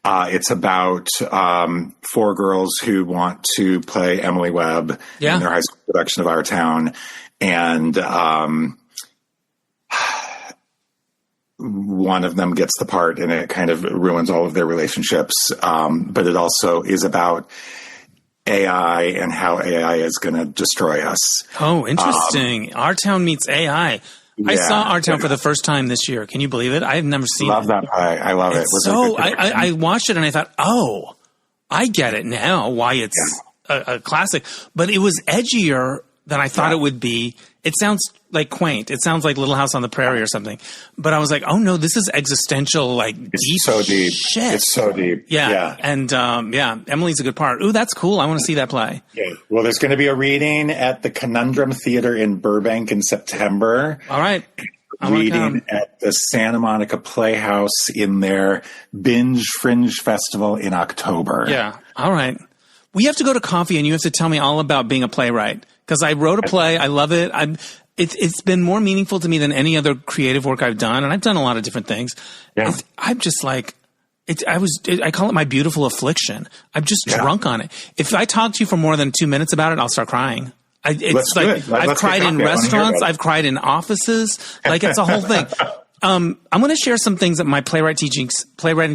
It's about 4 girls who want to play Emily Webb in their high school production of Our Town. And one of them gets the part and it kind of ruins all of their relationships. But it also is about AI and how AI is going to destroy us. Oh, interesting. Our Town meets AI. I saw Our Town for the first time this year. Can you believe it? I have never seen it. Love that play. I love it. I watched it and I thought, oh, I get it now why it's a classic. But it was edgier than I thought it would be. It sounds like quaint. It sounds like Little House on the Prairie or something. But I was like, oh no, this is existential, like it's so deep. Shit. It's so deep. Yeah. And Emily's a good part. Ooh, that's cool. I want to see that play. Yeah. Well, there's going to be a reading at the Conundrum Theater in Burbank in September. All right. Reading at the Santa Monica Playhouse in their Binge Fringe Festival in October. Yeah. All right. We have to go to coffee and you have to tell me all about being a playwright. Because I wrote a play. I love it. It's been more meaningful to me than any other creative work I've done. And I've done a lot of different things. Yeah. I'm just like, I call it my beautiful affliction. I'm just drunk on it. If I talk to you for more than 2 minutes about it, I'll start crying. It's like I've cried in restaurants. I've cried in offices. Like it's a whole thing. I'm going to share some things that my playwriting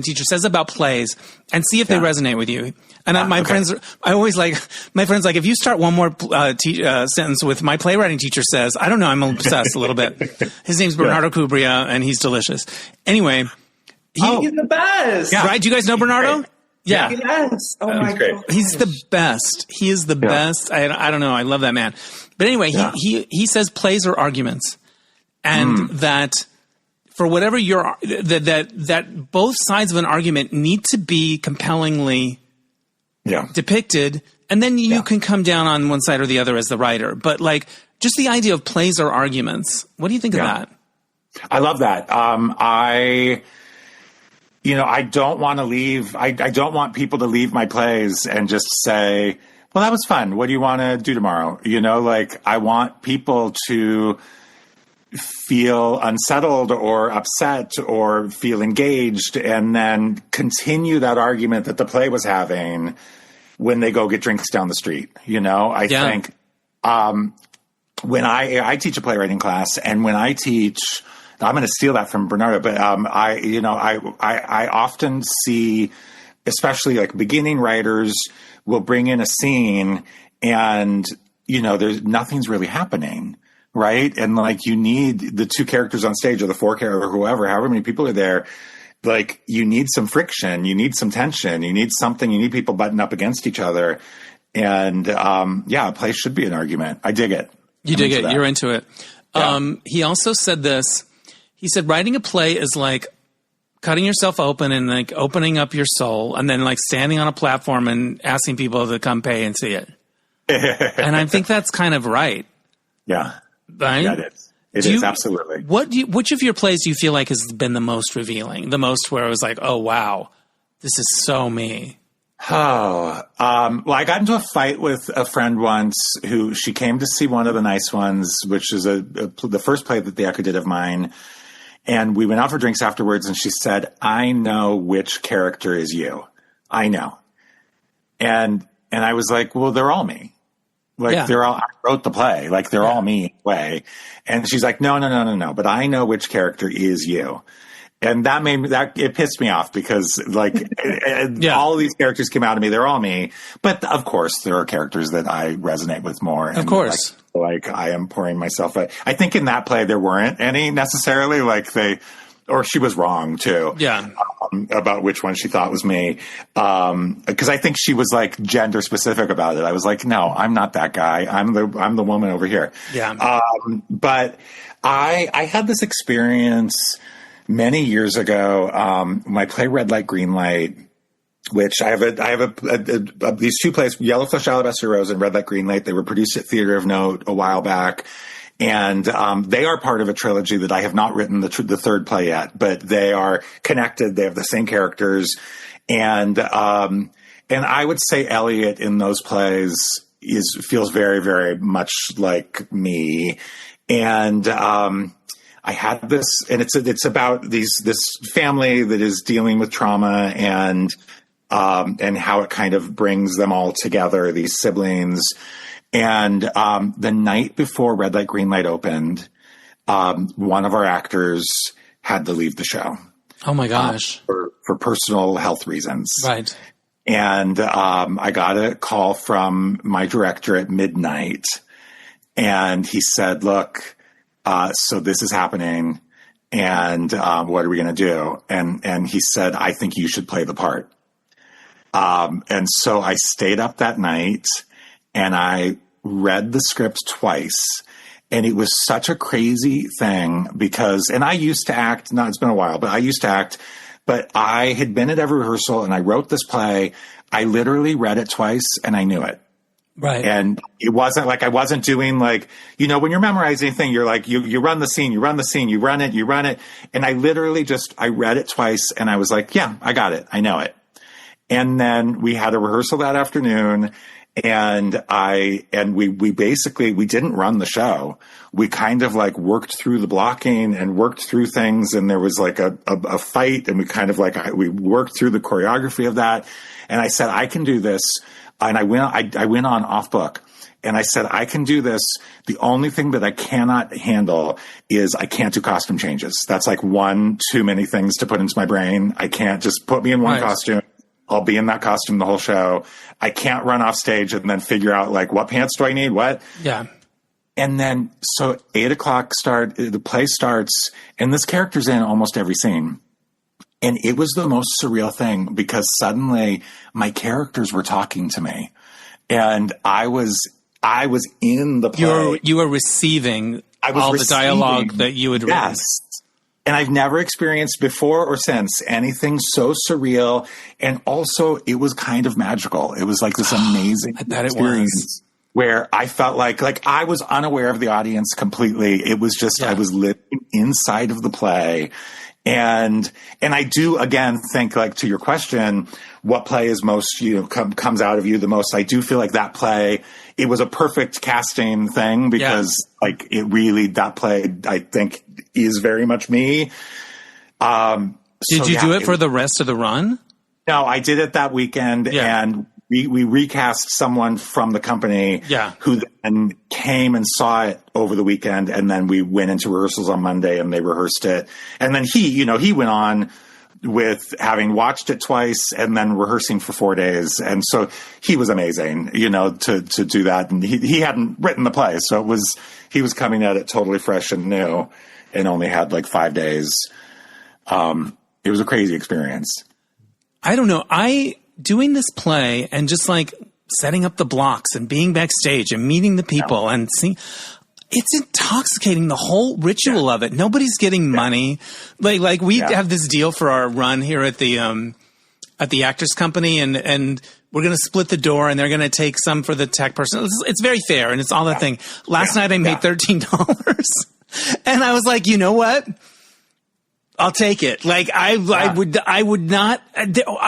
teacher says about plays and see if they resonate with you. And my friends, if you start one more sentence with my playwriting teacher says, I don't know, I'm obsessed a little bit. His name's Bernardo Cubria, and he's delicious. Anyway. He's the best. Yeah. Right? Do you guys know Bernardo? Yeah. Yes. Oh my God. He's the best. He is the best. I don't know. I love that man. But anyway, he says plays are arguments, and that for whatever that both sides of an argument need to be compellingly depicted, and then you can come down on one side or the other as the writer. But like just the idea of plays are arguments. What do you think of that? I love that. I don't want to leave. I don't want people to leave my plays and just say, well, that was fun. What do you want to do tomorrow? I want people to feel unsettled or upset or feel engaged and then continue that argument that the play was having when they go get drinks down the street. I think, when I teach a playwriting class, and when I teach, I'm going to steal that from Bernardo, but I often see, especially like beginning writers will bring in a scene and, there's nothing's really happening, right? And like you need the two characters on stage or the four characters or whoever, however many people are there, like you need some friction, you need some tension, you need something, you need people butting up against each other. And a play should be an argument. I dig it. You dig it. You're into it. Yeah. He also said this. He said, writing a play is like cutting yourself open and like opening up your soul and then like standing on a platform and asking people to come pay and see it. And I think that's kind of right. Yeah. Right? Yeah, it is. It is, absolutely. Which of your plays do you feel like has been the most revealing? The most where it was like, oh, wow, this is so me. Oh, I got into a fight with a friend once she came to see One of the Nice Ones, which is the first play that the Echo did of mine. And we went out for drinks afterwards, and she said, I know which character is you. I know. And I was like, well, they're all me. They're all, I wrote the play. Like, they're all me way. And she's like, no. But I know which character is you. And that it pissed me off because all of these characters came out of me. They're all me. But of course, there are characters that I resonate with more. Of course. Like I am pouring myself. I think in that play, there weren't any necessarily or she was wrong too. Yeah. About which one she thought was me. Cause I think she was like gender specific about it. I was like, no, I'm not that guy. I'm the woman over here. Yeah. But I had this experience many years ago. My play Red Light, Green Light, which I have these two plays, Yellow Flush, Alabaster Rose and Red Light, Green Light. They were produced at Theater of Note a while back. And they are part of a trilogy that I have not written the third play yet, but they are connected. They have the same characters. And I would say Elliot in those plays feels very, very much like me. And I had this, and it's about this family that is dealing with trauma and how it kind of brings them all together, these siblings. And the night before Red Light, Green Light opened, one of our actors had to leave the show. Oh my gosh. For personal health reasons. Right. And I got a call from my director at midnight, and he said, look, so this is happening, and what are we going to do? And he said, I think you should play the part. And so I stayed up that night, and I read the script twice. And it was such a crazy thing because, and I used to act, it's been a while, but I used to act, but I had been at every rehearsal and I wrote this play. I literally read it twice and I knew it. Right. And it wasn't like, I wasn't doing like, when you're memorizing anything, you're like, you run the scene, you run it. And I literally I read it twice and I was like, yeah, I got it. I know it. And then we had a rehearsal that afternoon. And we basically, we didn't run the show. We kind of like worked through the blocking and worked through things. And there was like a fight, and we kind of like, we worked through the choreography of that. And I said, I can do this. And I went on off book, and I said, I can do this. The only thing that I cannot handle is I can't do costume changes. That's like one too many things to put into my brain. I can't just put me in one costume. I'll be in that costume the whole show. I can't run off stage and then figure out like, what pants do I need? What? Yeah. And then, so 8:00 the play starts, and this character's in almost every scene. And it was the most surreal thing, because suddenly my characters were talking to me, and I was in the play. You were receiving the dialogue that you had written. Yes. And I've never experienced before or since anything so surreal. And also, it was kind of magical. It was like this amazing experience where I felt like I was unaware of the audience completely. It was just, I was living inside of the play. And I do, again, think, like, to your question, what play is most, comes out of you the most. I do feel like that play, it was a perfect casting thing, because like it really, that play, I think, is very much me. Did you do it for the rest of the run? No, I did it that weekend, and we recast someone from the company who then came and saw it over the weekend, and then we went into rehearsals on Monday and they rehearsed it. And then he went on with having watched it twice and then rehearsing for 4 days. And so he was amazing, to do that. And he hadn't written the play. So he was coming at it totally fresh and new, and only had like 5 days. It was a crazy experience. I don't know. Doing this play and just like setting up the blocks and being backstage and meeting the people and seeing, it's intoxicating, the whole ritual of it. Nobody's getting money. Like we have this deal for our run here at the Actors Company, and we're going to split the door, and they're going to take some for the tech person. It's very fair, and it's all that thing. Last night I made $13 and I was like, you know what? I'll take it. Like I would not.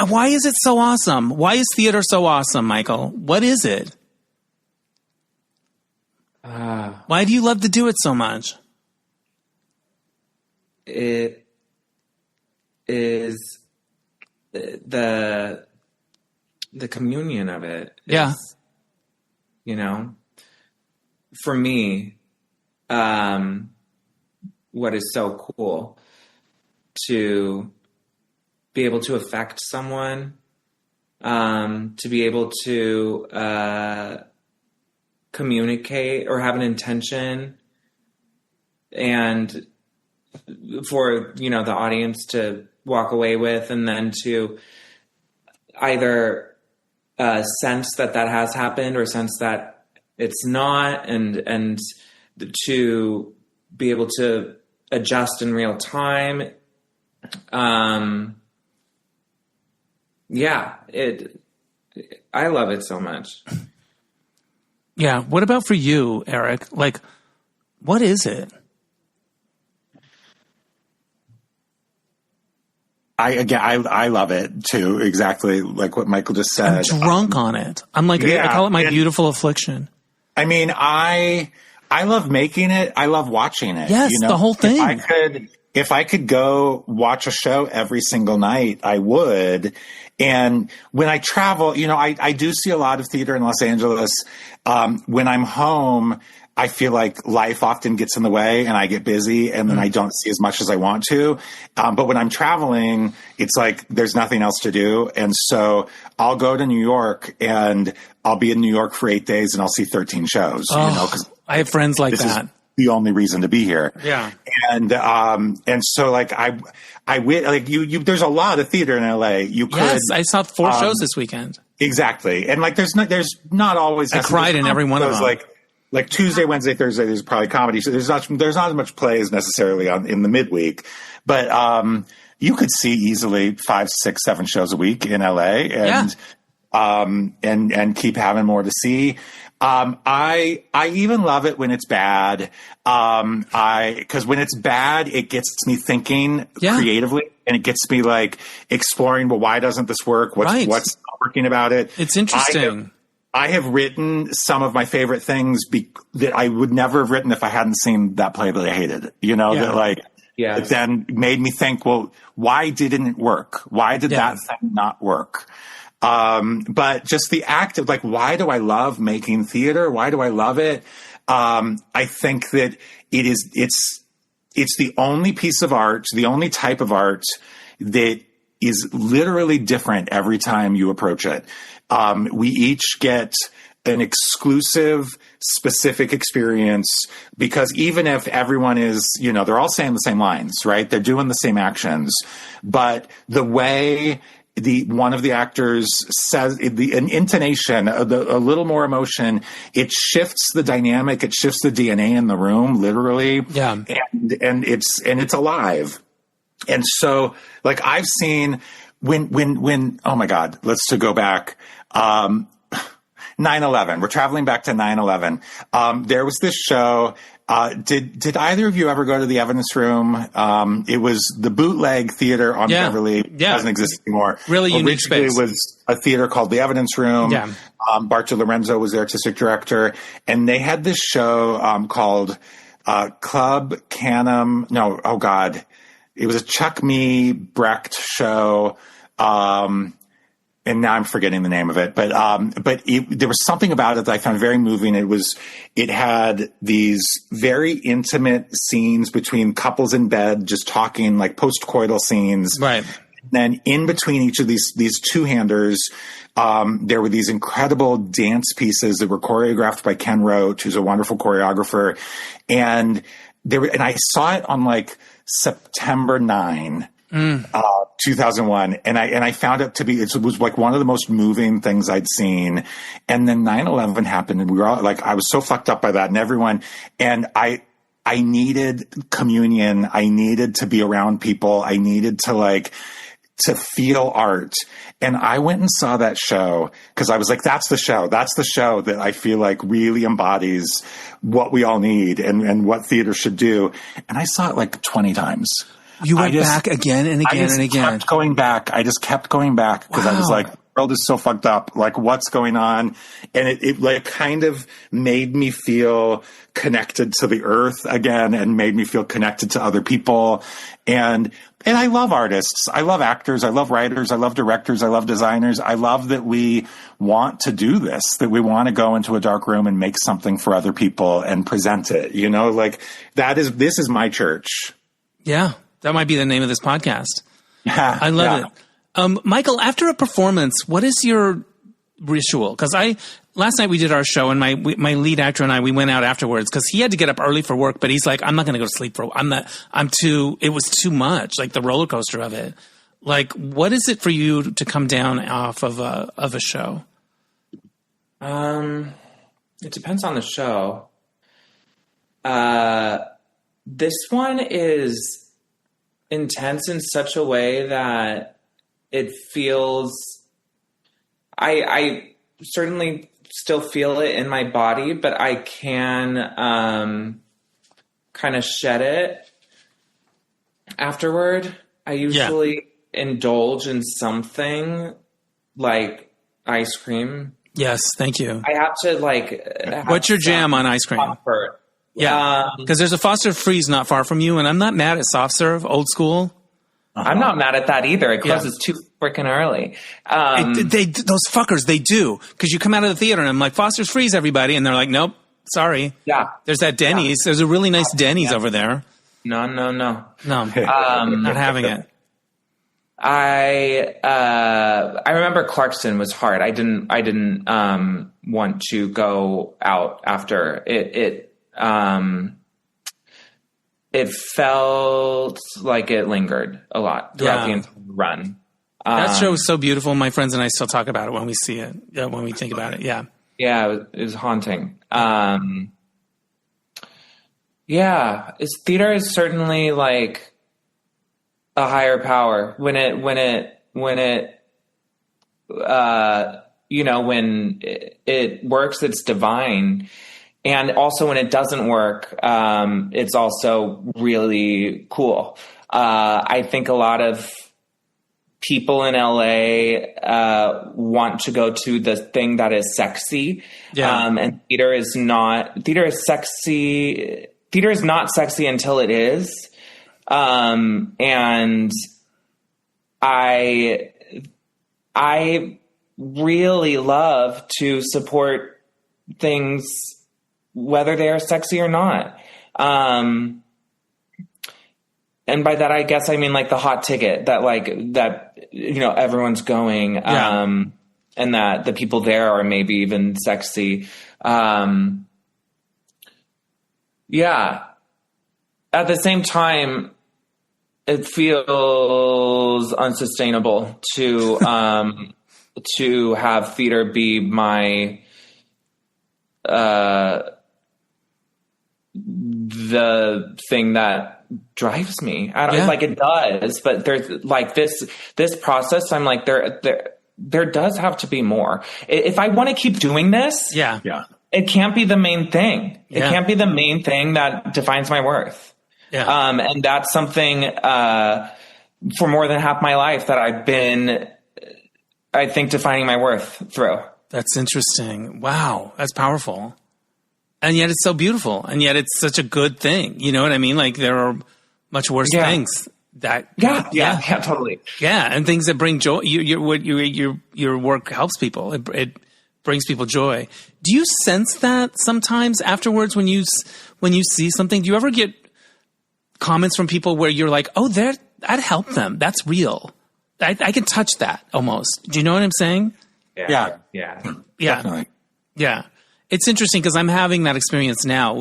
Why is it so awesome? Why is theater so awesome, Michael? What is it? Why do you love to do it so much? It is the communion of it. Is, for me, what is so cool to be able to affect someone, to be able to communicate or have an intention, and for the audience to walk away with, and then to either sense that has happened or sense that it's not, and to be able to adjust in real time. I love it so much. Yeah. What about for you, Erik? Like, what is it? I love it too. Exactly like what Michael just said. I'm drunk on it. I'm like, I call it my beautiful affliction. I mean, I love making it. I love watching it. Yes, the whole thing. If I could go watch a show every single night, I would. And when I travel, I do see a lot of theater in Los Angeles. When I'm home, I feel like life often gets in the way and I get busy, and then I don't see as much as I want to. But when I'm traveling, it's like there's nothing else to do. And so I'll go to New York, and I'll be in New York for 8 days, and I'll see 13 shows, 'cause I have friends like that. The only reason to be here. Yeah. And so like I like you there's a lot of theater in LA. Yes, I saw 4 shows this weekend. Exactly. And like there's not always, I cried in every one of them. Like Tuesday, Wednesday, Thursday, there's probably comedy. So there's not as much plays necessarily in the midweek, but you could see easily 5, 6, 7 shows a week in LA, and keep having more to see. I even love it when it's bad. Cause when it's bad, it gets me thinking creatively, and it gets me like exploring, well, why doesn't this work? What's not working about it? It's interesting. I have written some of my favorite things that I would never have written if I hadn't seen that play that I hated, that like, it then made me think, well, why didn't it work? Why did that thing not work? But just the act of like, why do I love making theater? Why do I love it? I think that it's the only piece of art, the only type of art that is literally different every time you approach it. We each get an exclusive, specific experience because even if everyone is, they're all saying the same lines, right? They're doing the same actions, but the way one of the actors says an intonation, a little more emotion, it shifts the dynamic, it shifts the DNA in the room, literally. Yeah. And it's alive. And so like I've seen when, oh my God, let's go back. 9/11. We're traveling back to 9/11. There was this show. Did either of you ever go to the Evidence Room? It was the bootleg theater on Beverly. Yeah. Doesn't exist anymore. Really unique space. It was a theater called the Evidence Room. Yeah. Bart Lorenzo was the artistic director, and they had this show called Club Canum. No, oh God, it was a Chuck Me Brecht show. And now I'm forgetting the name of it, but there was something about it that I found very moving. It had these very intimate scenes between couples in bed, just talking, like post-coital scenes. Right. And then in between each of these two-handers, there were these incredible dance pieces that were choreographed by Ken Roach, who's a wonderful choreographer. And I saw it on like September 9. 2001. And I found it to be, it was like one of the most moving things I'd seen. And then 9/11 happened and we were all like, I was so fucked up by that and everyone, and I needed communion. I needed to be around people. I needed to feel art. And I went and saw that show because I was like, that's the show. That's the show that I feel like really embodies what we all need and what theater should do. And I saw it like 20 times. You went back again and again and again. I just kept going back because I was like, the world is so fucked up. Like, what's going on? And it like kind of made me feel connected to the earth again and made me feel connected to other people. And I love artists. I love actors. I love writers. I love directors. I love designers. I love that we want to do this, that we want to go into a dark room and make something for other people and present it. Like this is my church. Yeah. That might be the name of this podcast. Yeah, I love it. Michael, after a performance, what is your ritual? Because last night we did our show and my lead actor and we went out afterwards because he had to get up early for work, but he's like, I'm not going to go to sleep it was too much, like the roller coaster of it. Like, what is it for you to come down off of a show? It depends on the show. This one is intense in such a way that it feels, I certainly still feel it in my body, but I can kind of shed it afterward. I usually indulge in something like ice cream. Yes, thank you. I have to what's your jam on ice cream? Comfort. Yeah, because there's a Foster Freeze not far from you, and I'm not mad at soft serve, old school. I'm not mad at that either. It closes too freaking early. Those fuckers, they do. Because you come out of the theater and I'm like, Foster's Freeze, everybody. And they're like, nope, sorry. Yeah. There's that Denny's. There's a really nice Denny's over there. No. No, not having it. I remember Clarkston was hard. I didn't want to go out after it. It felt like it lingered a lot throughout the entire run. That show was so beautiful. My friends and I still talk about it when we see it, when we think about it. Yeah. Yeah, it was haunting. Theater is certainly like a higher power when it works, it's divine. And also when it doesn't work, it's also really cool. I think a lot of people in LA want to go to the thing that is sexy. Yeah. And theater is sexy. Theater is not sexy until it is. And I really love to support things, whether they are sexy or not. And by that, I guess I mean like the hot ticket that everyone's going, and that the people there are maybe even sexy. Yeah. At the same time, it feels unsustainable to to have theater be my the thing that drives me. I don't like it does, but there's like this process. I'm like there does have to be more. If I want to keep doing this, it can't be the main thing. It can't be the main thing that defines my worth. Yeah. And that's something for more than half my life that I've been, I think, defining my worth through. That's interesting. Wow, that's powerful. And yet it's so beautiful. And yet it's such a good thing. You know what I mean? Like there are much worse things that. Yeah, totally. Yeah. And things that bring joy. Your work helps people. It brings people joy. Do you sense that sometimes afterwards when you see something? Do you ever get comments from people where you're like, oh, that helped them. That's real. I can touch that almost. Do you know what I'm saying? Yeah. Definitely. Yeah. It's interesting because I'm having that experience now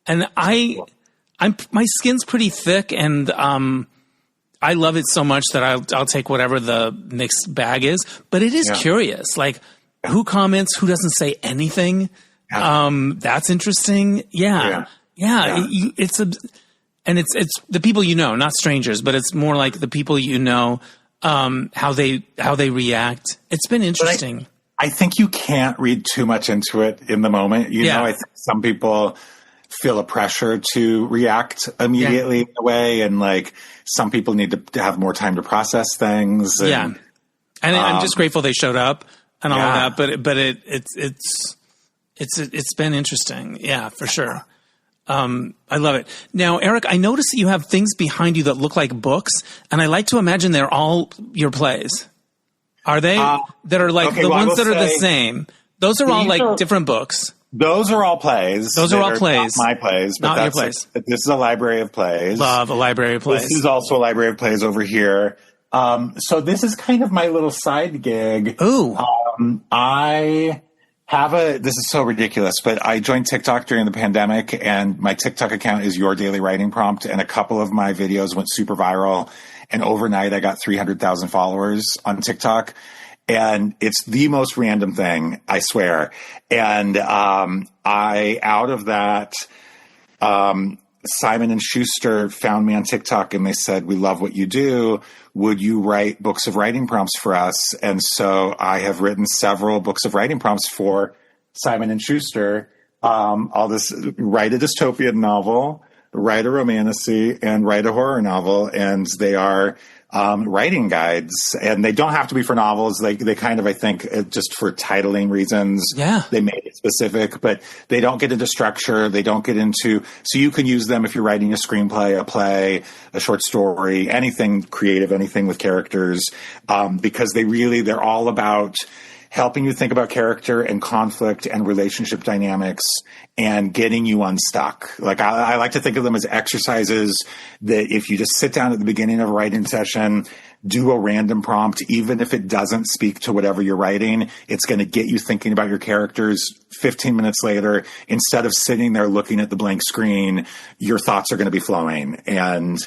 my skin's pretty thick and I love it so much that I'll take whatever the mixed bag is. But it is curious, like who comments, who doesn't say anything. That's interesting. Yeah. It's the people you know, not strangers, but it's more like the people you know, how they react. It's been interesting. I think you can't read too much into it in the moment. You know, I think some people feel a pressure to react immediately in a way. And like some people need to have more time to process things. And, and I'm just grateful they showed up and all of that. But it's been interesting. Yeah, for sure. I love it. Now, Erik, I noticed that you have things behind you that look like books, and I like to imagine they're all your plays. Are they? That are like the ones that are the same. Those are all like different books. Those are all plays. Those are all plays. Not my plays. But not your plays. This is a library of plays. Love a library of plays. This is also a library of plays over here. So this is kind of my little side gig. Ooh. This is so ridiculous, but I joined TikTok during the pandemic and my TikTok account is Your Daily Writing Prompt. And a couple of my videos went super viral. And overnight I got 300,000 followers on TikTok. And it's the most random thing, I swear. And out of that, Simon & Schuster found me on TikTok and they said, we love what you do. Would you write books of writing prompts for us? And so I have written several books of writing prompts for Simon & Schuster. I'll just write a dystopian novel, write a romantasy, and write a horror novel. And they are writing guides, and they don't have to be for novels. They kind of, I think, just for titling reasons, they made it specific, but they don't get into structure. They don't get into, so you can use them if you're writing a screenplay, a play, a short story, anything creative, anything with characters, because they're all about helping you think about character and conflict and relationship dynamics and getting you unstuck. Like I like to think of them as exercises that if you just sit down at the beginning of a writing session, do a random prompt, even if it doesn't speak to whatever you're writing, it's going to get you thinking about your characters. 15 minutes later, instead of sitting there looking at the blank screen, your thoughts are going to be flowing. And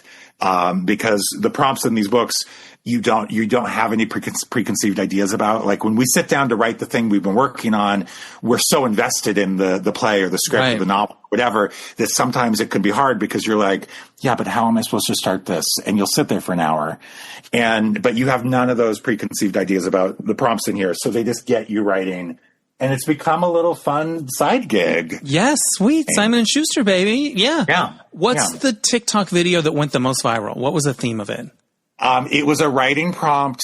because the prompts in these books, you don't have any preconceived ideas about. Like when we sit down to write the thing we've been working on, we're so invested in the play or the script or the novel, whatever, that sometimes it can be hard because you're like, yeah, but how am I supposed to start this? And you'll sit there for an hour but you have none of those preconceived ideas about the prompts in here. So they just get you writing. And it's become a little fun side gig. Yes, sweet. Simon & Schuster, baby. Yeah. Yeah. What's the TikTok video that went the most viral? What was the theme of it? It was a writing prompt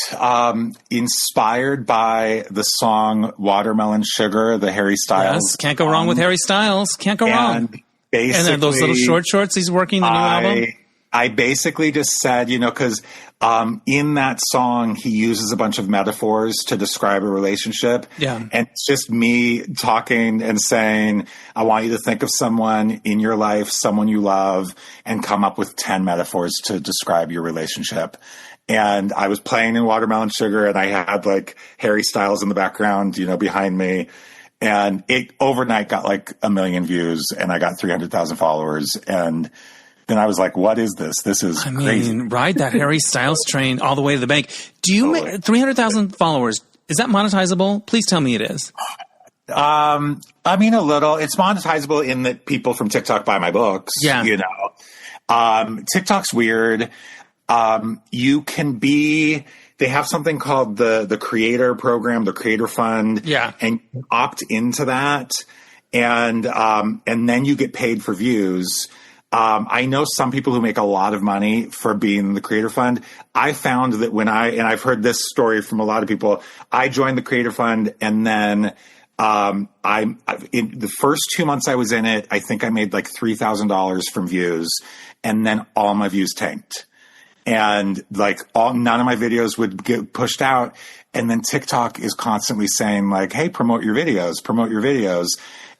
inspired by the song Watermelon Sugar, the Harry Styles. Yes, can't go wrong with Harry Styles. Can't go wrong. And then those little short shorts he's working the new album. I basically just said, because in that song, he uses a bunch of metaphors to describe a relationship. Yeah. And it's just me talking and saying, I want you to think of someone in your life, someone you love, and come up with 10 metaphors to describe your relationship. And I was playing in Watermelon Sugar, and I had like Harry Styles in the background, behind me. And it overnight got like 1 million views, and I got 300,000 followers. And then I was like, what is this? This is crazy. Ride that Harry Styles train all the way to the bank. Do you make 300,000 followers? Is that monetizable? Please tell me it is. A little. It's monetizable in that people from TikTok buy my books. Yeah. TikTok's weird. They have something called the creator program, the creator fund. Yeah. And you opt into that. And then you get paid for views. I know some people who make a lot of money for being in the Creator Fund. I found that and I've heard this story from a lot of people, I joined the Creator Fund, and then in the first 2 months I was in it, I think I made like $3,000 from views, and then all my views tanked. And like none of my videos would get pushed out. And then TikTok is constantly saying like, hey, promote your videos.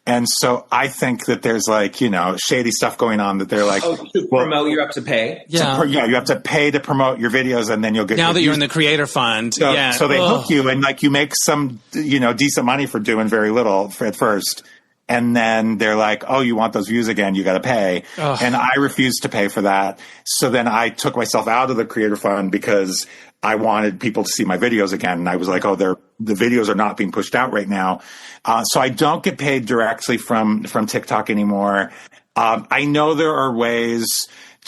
And so I think that there's like, shady stuff going on that they're like, promote, you have to pay. Yeah. You have to pay to promote your videos, and then you'll get now that you're in the Creator Fund. So they hook you, and like you make some, decent money for doing very little at first. And then they're like, oh, you want those views again? You got to pay. And I refused to pay for that. So then I took myself out of the Creator Fund because I wanted people to see my videos again. And I was like, the videos are not being pushed out right now. So I don't get paid directly from TikTok anymore. I know there are ways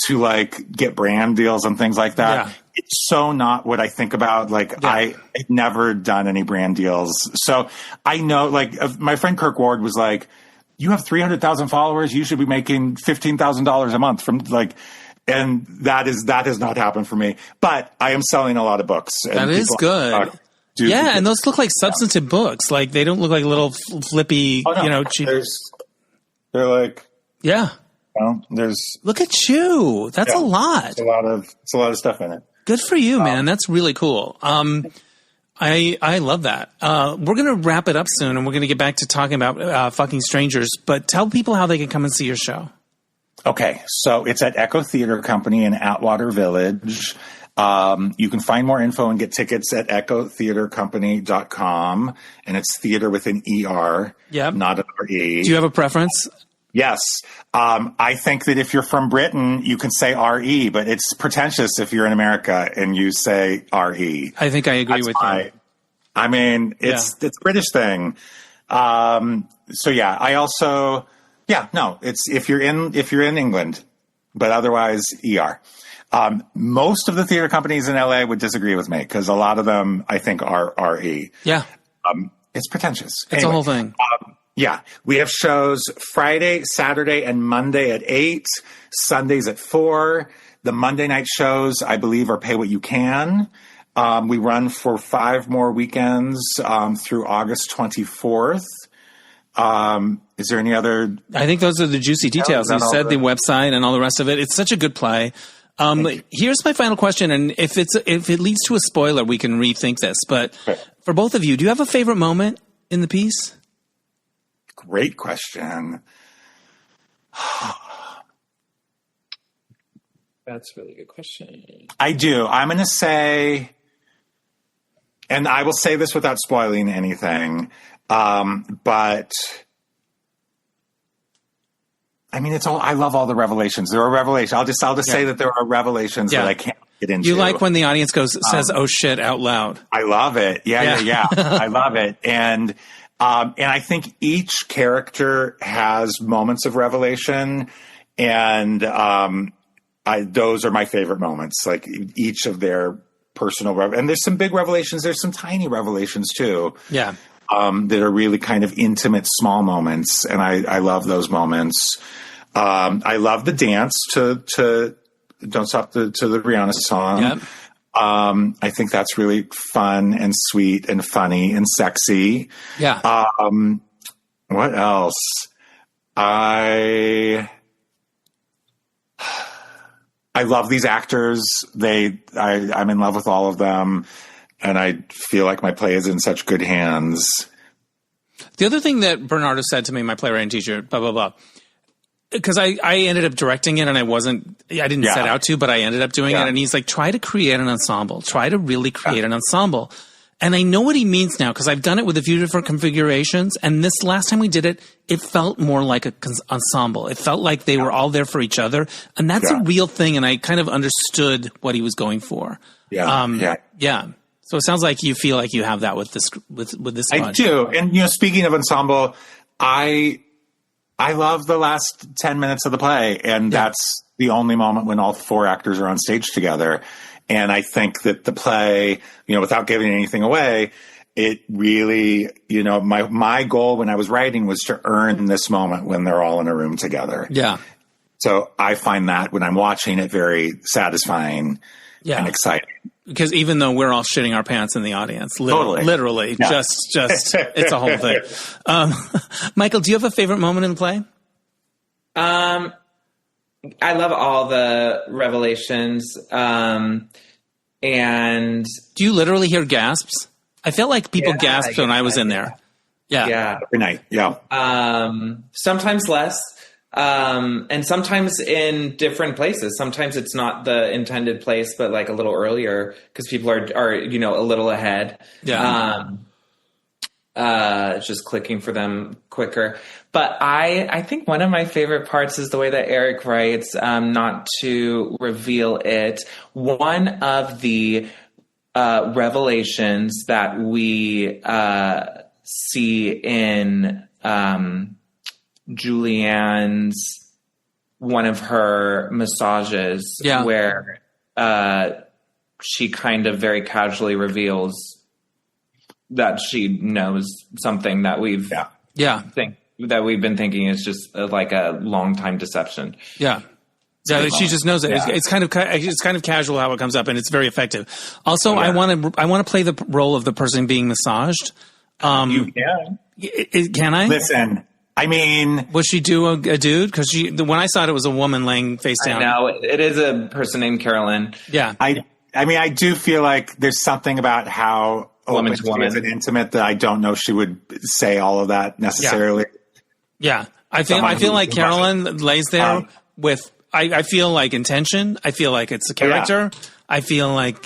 to like get brand deals and things like that. Yeah. It's so not what I think about. Like I've never done any brand deals. So I know like my friend Kirk Ward was like, you have 300,000 followers. You should be making $15,000 a month from like, and that has not happened for me, but I am selling a lot of books. That is good. And those look like substantive books. Like they don't look like little flippy, cheap. They're like, there's look at you. That's a lot. It's a lot of stuff in it. Good for you, man. That's really cool. I love that. We're going to wrap it up soon, and we're going to get back to talking about fucking strangers. But tell people how they can come and see your show. Okay, so it's at Echo Theater Company in Atwater Village. You can find more info and get tickets at echotheatercompany.com, and it's theater with an ER, not an RE. Do you have a preference? Yes. I think that if you're from Britain, you can say RE, but it's pretentious if you're in America and you say RE. I think I agree with you. I mean, it's a British thing. It's if you're in England, but otherwise ER. Most of the theater companies in LA would disagree with me because a lot of them I think are RE. Yeah. It's pretentious. It's a whole thing. We have shows Friday, Saturday, and Monday at 8, Sundays at 4. The Monday night shows, I believe, are pay what you can. We run for 5 more weekends through August 24th. Is there any other? I think those are the juicy details. You said the website and all the rest of it. It's such a good play. Here's my final question, and if it leads to a spoiler, we can rethink this. But for both of you, do you have a favorite moment in the piece? Great question. That's a really good question. I do. I'm going to say, and I will say this without spoiling anything, but I mean, I love all the revelations. There are revelations. I'll just say that there are revelations that I can't get into. You like when the audience says, oh shit, out loud. I love it. Yeah. I love it. And I think each character has moments of revelation, and those are my favorite moments. Like each of their personal and there's some big revelations. There's some tiny revelations too. Yeah, that are really kind of intimate, small moments, and I love those moments. I love the dance to "Don't Stop" to the Rihanna song. Yep. I think that's really fun and sweet and funny and sexy. Yeah. What else? I love these actors. I'm in love with all of them, and I feel like my play is in such good hands. The other thing that Bernardo said to me, my playwriting teacher, blah, blah, blah, because I ended up directing it and I didn't set out to, but I ended up doing it. And he's like, try to create an ensemble. Try to really create an ensemble. And I know what he means now because I've done it with a few different configurations. And this last time we did it, it felt more like an ensemble. It felt like they were all there for each other. And that's a real thing. And I kind of understood what he was going for. Yeah. So it sounds like you feel like you have that with this, with this. I do. And, speaking of ensemble, I love the last 10 minutes of the play. And that's the only moment when all 4 actors are on stage together. And I think that the play, without giving anything away, it really, my goal when I was writing was to earn this moment when they're all in a room together. Yeah. So I find that when I'm watching it very satisfying and exciting. Because even though we're all shitting our pants in the audience, literally just it's a whole thing. Michael, do you have a favorite moment in the play? I love all the revelations. And do you literally hear gasps? I felt like people gasped when I was in there. Yeah. Every night. Yeah. Sometimes less. And sometimes in different places. Sometimes it's not the intended place, but like a little earlier because people are, a little ahead. Yeah. It's just clicking for them quicker. But I think one of my favorite parts is the way that Erik writes, not to reveal it. One of the revelations that we see in Julianne's, one of her massages, where she kind of very casually reveals that she knows something that we've that we've been thinking is just like a long time deception. Yeah. Yeah, she just knows it. Yeah. It's kind of casual how it comes up, and it's very effective. Also, I want to play the role of the person being massaged. You can. Can I? Listen, I mean, will she do a dude? Because when I saw it, it was a woman laying face down. No, it is a person named Carolyn. Yeah. I mean, I do feel like there's something about how woman to woman is an intimate that I don't know she would say all of that necessarily. Yeah. I feel like Carolyn lays there with. I feel like intention. I feel like it's a character. I feel like,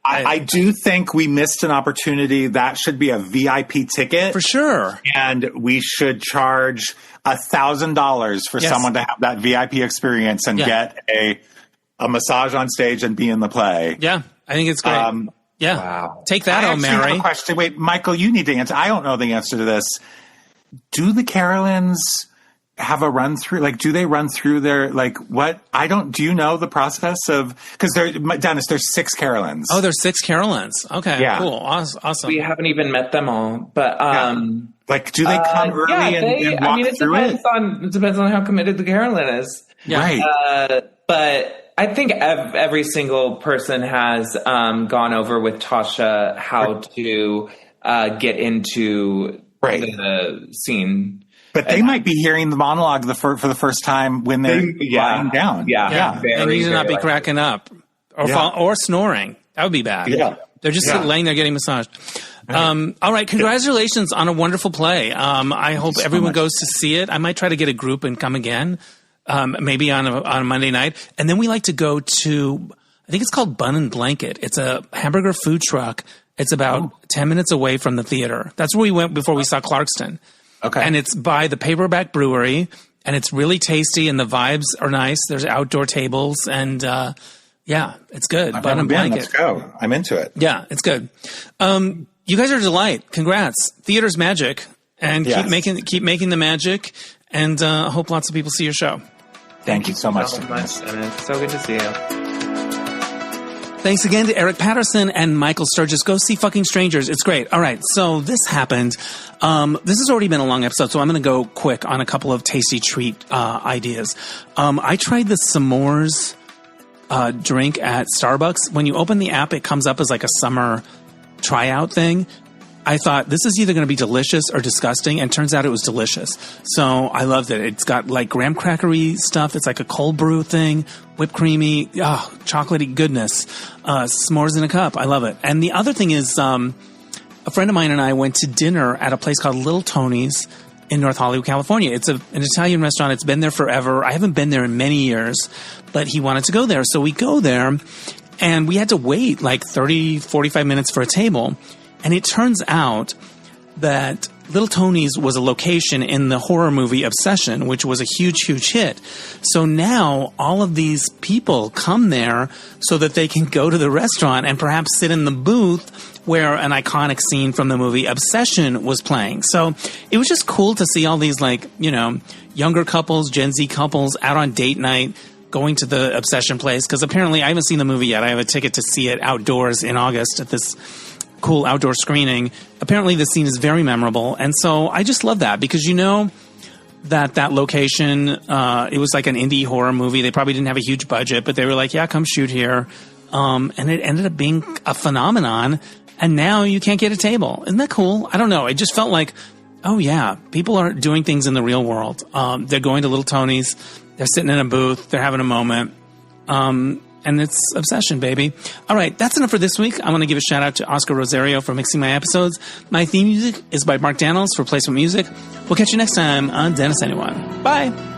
I do think we missed an opportunity. That should be a VIP ticket. For sure. And we should charge $1,000 for someone to have that VIP experience and get a massage on stage and be in the play. Yeah. I think it's great. Wow. Take that, oh, Mary. Have a question. Wait, Michael, you need to answer. I don't know the answer to this. Do the Carolyns have a run through? Like, do they run through their, like, what? Do you know the process of, because Dennis, there's 6 Carolyns. Oh, there's 6 Carolyns. Okay, cool. Awesome. We haven't even met them all, but, like, do they come early and walk through it? It depends on how committed the Carolyn is. Yeah. Right. But I think every single person has, gone over with Tasha how to, get into the scene. But they might be hearing the monologue for the first time when they're lying down. Yeah. They need to not be cracking up or snoring. That would be bad. Yeah. They're just laying there getting massaged. All right. Congratulations on a wonderful play. I hope everyone goes to see it. I might try to get a group and come again, maybe on a Monday night. And then we like to go to, I think it's called Bun and Blanket. It's a hamburger food truck. It's about 10 minutes away from the theater. That's where we went before we saw Clarkston. Okay. And it's by the Paperback Brewery, and it's really tasty, and the vibes are nice. There's outdoor tables, and it's good. Bun and Blanket. Let's go. I'm into it. Yeah, it's good. You guys are a delight. Congrats. Theater's magic, and keep making the magic, and hope lots of people see your show. Thank you so much. It's so good to see you. Thanks again to Erik Patterson and Michael Sturgis. Go see Fucking Strangers. It's great. All right. So this happened. This has already been a long episode, so I'm going to go quick on a couple of tasty treat ideas. I tried the s'mores drink at Starbucks. When you open the app, it comes up as like a summer tryout thing. I thought this is either going to be delicious or disgusting, and turns out it was delicious. So I loved it. It's got like graham crackery stuff. It's like a cold brew thing, whipped creamy, chocolatey goodness, s'mores in a cup. I love it. And the other thing is, a friend of mine and I went to dinner at a place called Little Tony's in North Hollywood, California. It's an Italian restaurant. It's been there forever. I haven't been there in many years, but he wanted to go there. So we go there, and we had to wait like 30, 45 minutes for a table. And it turns out that Little Tony's was a location in the horror movie Obsession, which was a huge, huge hit. So now all of these people come there so that they can go to the restaurant and perhaps sit in the booth where an iconic scene from the movie Obsession was playing. So it was just cool to see all these, like, you know, younger couples, Gen Z couples out on date night going to the Obsession place. Because apparently I haven't seen the movie yet. I have a ticket to see it outdoors in August at this cool outdoor screening. Apparently the scene is very memorable. And so I just love that because, you know, that location, it was like an indie horror movie. They probably didn't have a huge budget, but they were like, yeah, come shoot here. And it ended up being a phenomenon. And now you can't get a table. Isn't that cool? I don't know. It just felt like, oh yeah, people are doing things in the real world. They're going to Little Tony's. They're sitting in a booth. They're having a moment. And it's Obsession, baby. All right, that's enough for this week. I want to give a shout out to Oscar Rosario for mixing my episodes. My theme music is by Mark Daniels for Placement Music. We'll catch you next time on Dennis Anyone. Bye.